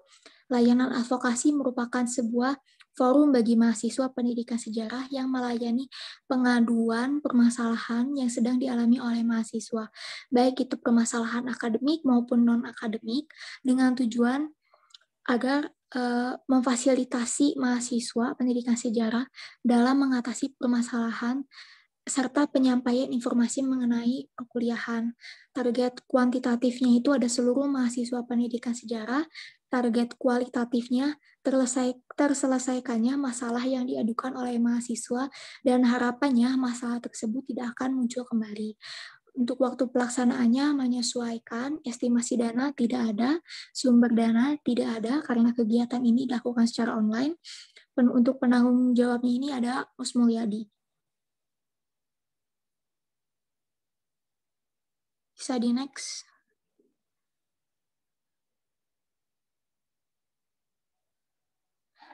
Layanan advokasi merupakan sebuah forum bagi mahasiswa pendidikan sejarah yang melayani pengaduan permasalahan yang sedang dialami oleh mahasiswa, baik itu permasalahan akademik maupun non-akademik, dengan tujuan agar memfasilitasi mahasiswa pendidikan sejarah dalam mengatasi permasalahan serta penyampaian informasi mengenai perkuliahan. Target kuantitatifnya itu ada seluruh mahasiswa pendidikan sejarah. Target kualitatifnya terselesaikannya masalah yang diadukan oleh mahasiswa dan harapannya masalah tersebut tidak akan muncul kembali. Untuk waktu pelaksanaannya menyesuaikan, estimasi dana tidak ada, sumber dana tidak ada karena kegiatan ini dilakukan secara online. Untuk penanggung jawabnya ini ada Mus Mulyadi. Bisa di next.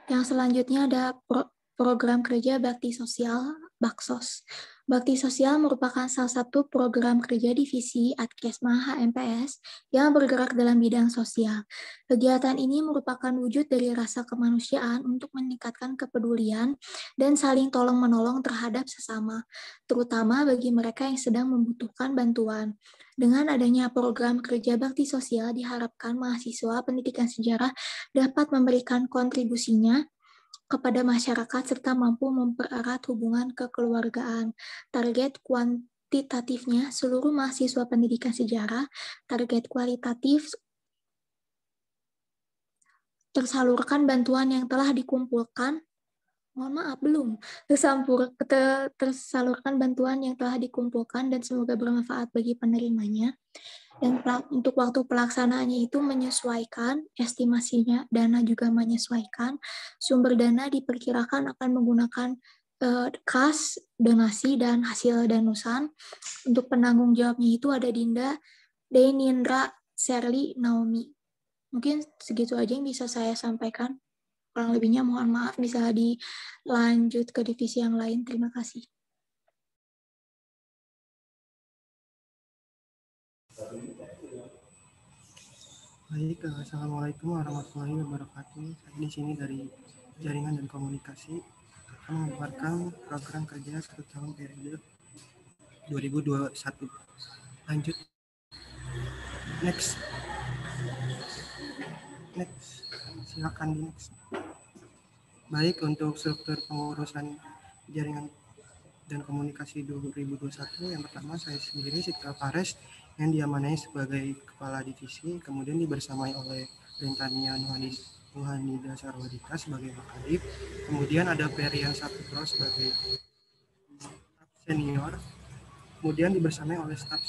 Yang selanjutnya ada program kerja bakti sosial Baksos. Bakti sosial merupakan salah satu program kerja divisi Adkesma HMPS yang bergerak dalam bidang sosial. Kegiatan ini merupakan wujud dari rasa kemanusiaan untuk meningkatkan kepedulian dan saling tolong-menolong terhadap sesama, terutama bagi mereka yang sedang membutuhkan bantuan. Dengan adanya program kerja bakti sosial, diharapkan mahasiswa pendidikan sejarah dapat memberikan kontribusinya kepada masyarakat serta mampu mempererat hubungan kekeluargaan. Target kuantitatifnya seluruh mahasiswa pendidikan sejarah, target kualitatif tersalurkan bantuan yang telah dikumpulkan. Tersalurkan bantuan yang telah dikumpulkan dan semoga bermanfaat bagi penerimanya. Dan untuk waktu pelaksanaannya itu menyesuaikan, estimasinya dana juga menyesuaikan, sumber dana diperkirakan akan menggunakan kas, donasi, dan hasil danusan. Untuk penanggung jawabnya itu ada Dinda Denindra Serli Naomi. Mungkin segitu aja yang bisa saya sampaikan. Kurang lebihnya mohon maaf, bisa dilanjut ke divisi yang lain. Terima kasih. Baik, Assalamualaikum warahmatullahi wabarakatuh. Saya di sini dari Jaringan dan Komunikasi akan mengabarkan program kerja 1 tahun periode 2021. Lanjut. Next. Silakan di next. Baik, untuk struktur pengurusan Jaringan dan Komunikasi 2021, yang pertama saya sendiri Sitra Fares yang diamanai sebagai Kepala Divisi, kemudian dibersamai oleh Rentania Nuhanida Sarwadita sebagai Wakadif, kemudian ada Perian Saputro sebagai staf senior, kemudian dibersamai oleh staf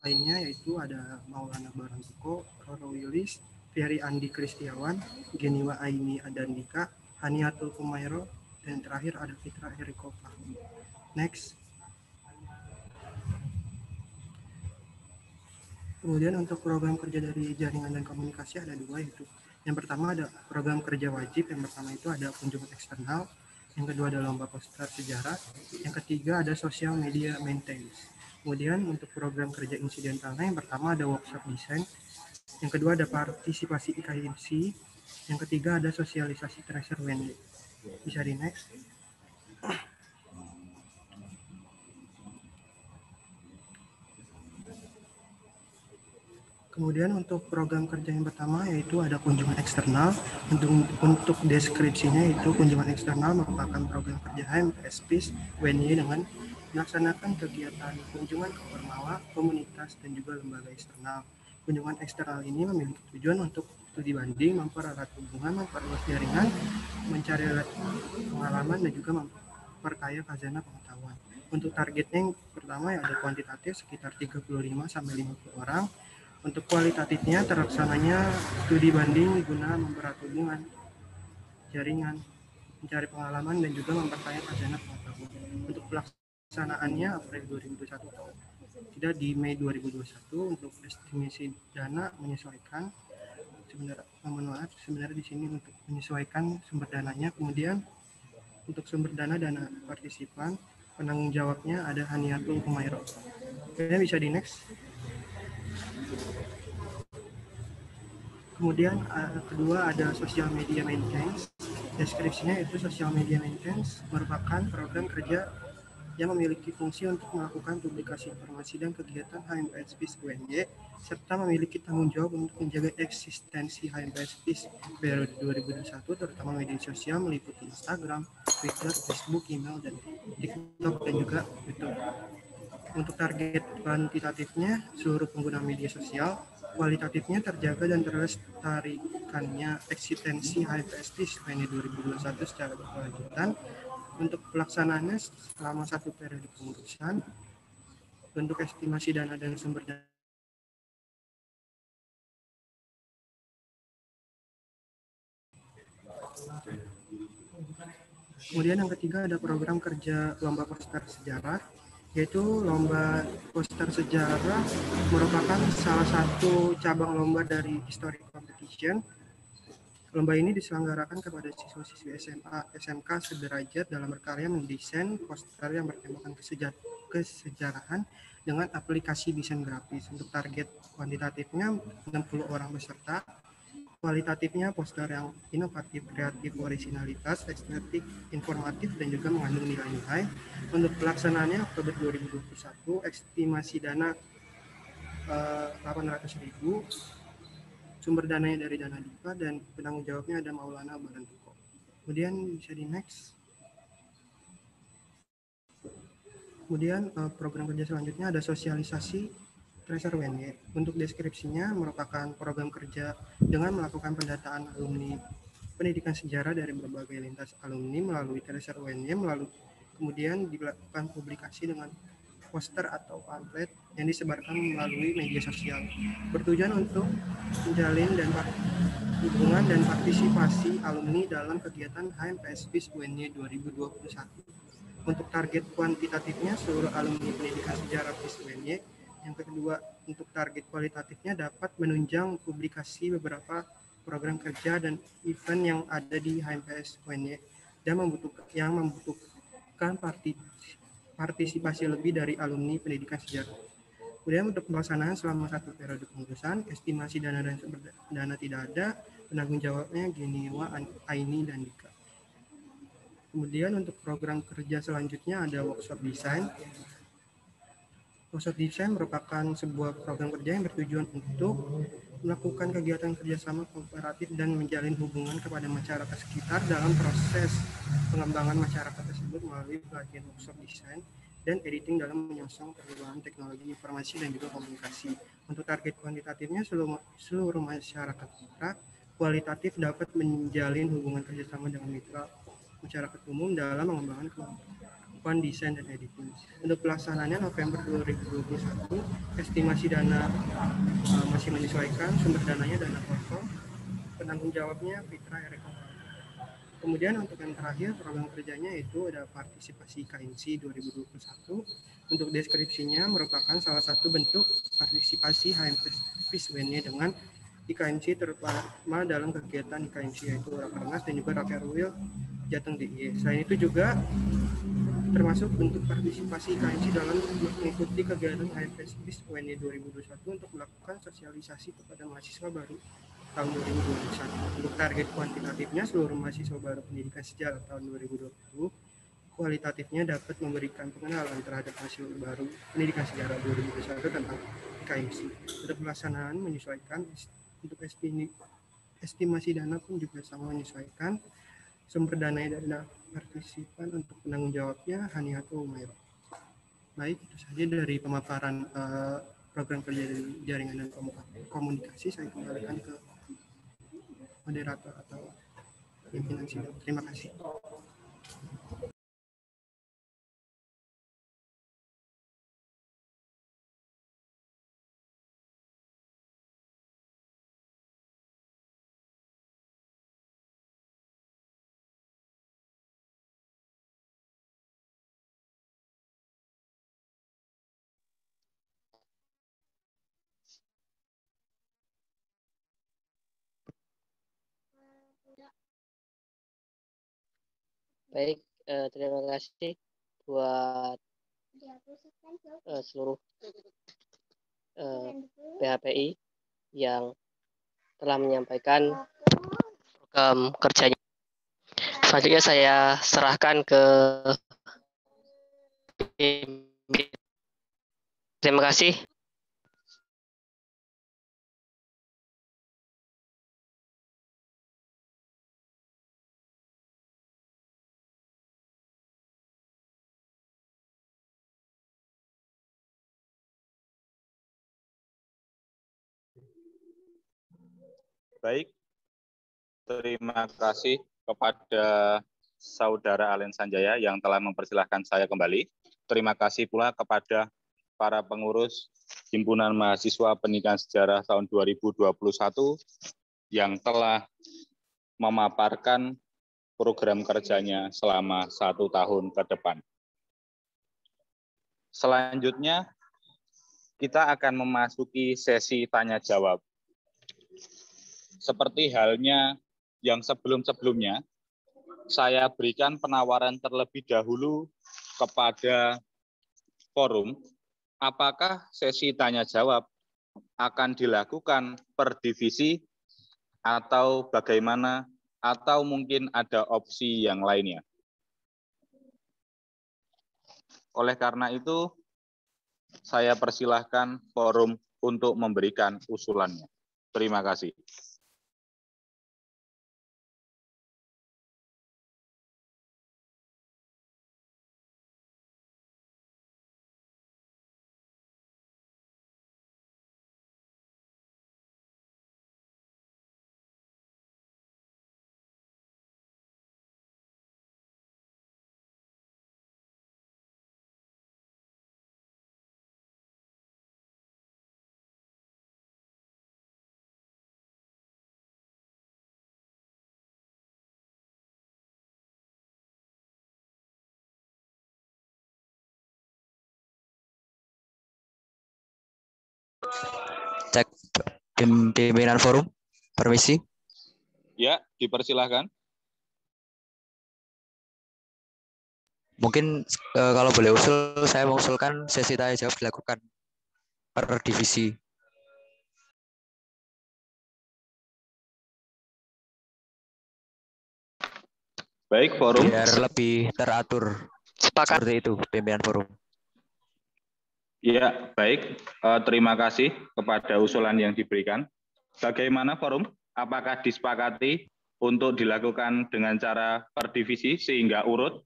lainnya yaitu ada Maulana Barantuko, Roro Wilis, Ferry Andi Kristiawan, Geniwa Aini Adandika, Haniatul Kumairo, dan terakhir ada Fitra Erikova. Next. Kemudian untuk program kerja dari jaringan dan komunikasi ada dua, yaitu yang pertama ada program kerja wajib, yang pertama itu ada kunjungan eksternal, yang kedua ada lomba poster sejarah, yang ketiga ada social media maintenance. Kemudian untuk program kerja insidentalnya yang pertama ada workshop desain, yang kedua ada partisipasi IKIMC, yang ketiga ada sosialisasi tracer WNY. Bisa di next. Kemudian untuk program kerja yang pertama yaitu ada kunjungan eksternal. Untuk deskripsinya itu kunjungan eksternal merupakan program kerja HMPS WNY dengan melaksanakan kegiatan kunjungan ke ormawa, komunitas, dan juga lembaga eksternal. Kunjungan eksternal ini memiliki tujuan untuk studi banding, mempererat hubungan, memperluas jaringan, mencari pengalaman, dan juga memperkaya khazanah pengetahuan. Untuk targetnya yang pertama ya ada kuantitatif sekitar 35-50 orang. Untuk kualitatifnya terlaksananya studi banding guna mempererat hubungan, jaringan, mencari pengalaman, dan juga memperkaya khazanah pengetahuan. Untuk pelaksanaannya April 2021 atau tidak di Mei 2021. Untuk estimasi dana menyesuaikan sebenarnya di sini untuk menyesuaikan sumber dananya. Kemudian untuk sumber dana partisipan penanggung jawabnya ada Haniatul Kumairo. Kemudian bisa di next. Kemudian kedua ada social media maintenance. Deskripsinya itu social media maintenance merupakan program kerja yang memiliki fungsi untuk melakukan publikasi informasi dan kegiatan HMPS WNY serta memiliki tanggung jawab untuk menjaga eksistensi HMPS periode 2021 terutama media sosial meliputi Instagram, Twitter, Facebook, email, dan TikTok, dan juga YouTube. Untuk target kuantitatifnya seluruh pengguna media sosial, kualitatifnya terjaga dan terlestarikannya eksistensi HMPS WNY 2021 secara berkelanjutan. Untuk pelaksanaannya selama 1 periode pengurusan, bentuk estimasi dana dan sumber dana. Kemudian yang ketiga ada program kerja lomba poster sejarah, yaitu lomba poster sejarah merupakan salah satu cabang lomba dari History Competition. Lomba ini diselenggarakan kepada siswa-siswi SMA, SMK sederajat dalam berkarya mendesain poster yang bertemakan kesejarahan dengan aplikasi desain grafis. Untuk target kuantitatifnya 60 orang peserta, kualitatifnya poster yang inovatif, kreatif, originalitas, estetik, informatif, dan juga mengandung nilai-nilai. Untuk pelaksanaannya Oktober 2021, estimasi dana 800.000. Sumber dananya dari dana DIPA dan penanggung jawabnya ada Maulana Barantuko. Kemudian bisa di next. Kemudian program kerja selanjutnya ada sosialisasi tracer WNY. Untuk deskripsinya merupakan program kerja dengan melakukan pendataan alumni pendidikan sejarah dari berbagai lintas alumni melalui tracer WNY, kemudian dilakukan publikasi dengan poster atau pamflet yang disebarkan melalui media sosial. Bertujuan untuk menjalin dan hubungan dan partisipasi alumni dalam kegiatan HMPS WNY 2021. Untuk target kuantitatifnya seluruh alumni pendidikan sejarah WNY. Yang kedua, untuk target kualitatifnya dapat menunjang publikasi beberapa program kerja dan event yang ada di HMPS WNY dan membutuhkan partisipasi lebih dari alumni pendidikan sejarah. Kemudian untuk pelaksanaan selama 1 periode pengurusan, estimasi dana dan sumber dana tidak ada, penanggung jawabnya Geniwa Aini dan Dika. Kemudian untuk program kerja selanjutnya ada workshop desain. Workshop desain merupakan sebuah program kerja yang bertujuan untuk melakukan kegiatan kerjasama kooperatif dan menjalin hubungan kepada masyarakat sekitar dalam proses pengembangan masyarakat tersebut melalui pelatihan workshop desain dan editing dalam menyongsong perubahan teknologi informasi dan juga komunikasi. Untuk target kuantitatifnya seluruh masyarakat kita, kualitatif dapat menjalin hubungan kerjasama dengan mitra masyarakat umum dalam mengembangkan kemampuan desain dan editing. Untuk pelaksanaannya November 2021, estimasi dana masih menyesuaikan, sumber dananya dana kosong, penanggung jawabnya Fitra Ereko. Kemudian untuk yang terakhir, program kerjanya itu ada partisipasi KNC 2021. Untuk deskripsinya merupakan salah satu bentuk partisipasi HMPS UNY dengan IKMC terutama dalam kegiatan IKMC yaitu Rakernas dan juga Rakerwil Jateng DIY. Selain itu juga termasuk bentuk partisipasi IKMC dalam mengikuti kegiatan HMPS UNY 2021 untuk melakukan sosialisasi kepada mahasiswa baru tahun 2021. Untuk target kuantitatifnya, seluruh mahasiswa baru pendidikan sejarah tahun 2020, kualitatifnya dapat memberikan pengenalan terhadap mahasiswa baru pendidikan sejarah 2021 tentang IKMC. Untuk pelaksanaan menyesuaikan, untuk estimasi dana pun juga sama menyesuaikan. Sumber dana partisipan untuk penanggung jawabnya Haniatul Umairah. Baik, itu saja dari pemaparan program kerja dari jaringan dan komunikasi. Saya kembalikan ke moderator atau pimpinan sidang. Terima kasih. Baik, terima kasih buat seluruh PHPI yang telah menyampaikan program kerjanya. Selanjutnya saya serahkan ke terima kasih. Baik, terima kasih kepada Saudara Alen Sanjaya yang telah mempersilahkan saya kembali. Terima kasih pula kepada para pengurus Himpunan Mahasiswa Pendidikan Sejarah tahun 2021 yang telah memaparkan program kerjanya selama 1 tahun ke depan. Selanjutnya, kita akan memasuki sesi tanya-jawab. Seperti halnya yang sebelum-sebelumnya, saya berikan penawaran terlebih dahulu kepada forum, apakah sesi tanya-jawab akan dilakukan per divisi atau bagaimana, atau mungkin ada opsi yang lainnya. Oleh karena itu, saya persilahkan forum untuk memberikan usulannya. Terima kasih. Cek pimpinan forum, permisi. Ya, dipersilahkan. Mungkin kalau boleh usul, saya mengusulkan sesi tanya jawab dilakukan per divisi. Baik, forum. Biar lebih teratur. Sepakat. Seperti itu, pimpinan forum. Ya, baik. Terima kasih kepada usulan yang diberikan. Bagaimana forum? Apakah disepakati untuk dilakukan dengan cara per divisi sehingga urut?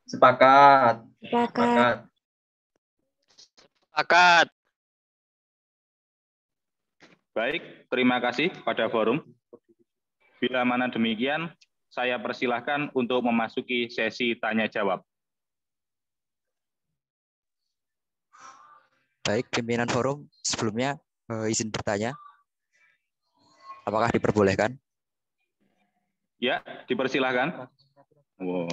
Sepakat. Sepakat. Sepakat. Baik, terima kasih pada forum. Bila mana demikian, saya persilahkan untuk memasuki sesi tanya-jawab. Baik, pimpinan forum, sebelumnya izin bertanya. Apakah diperbolehkan? Ya, dipersilahkan. Wow.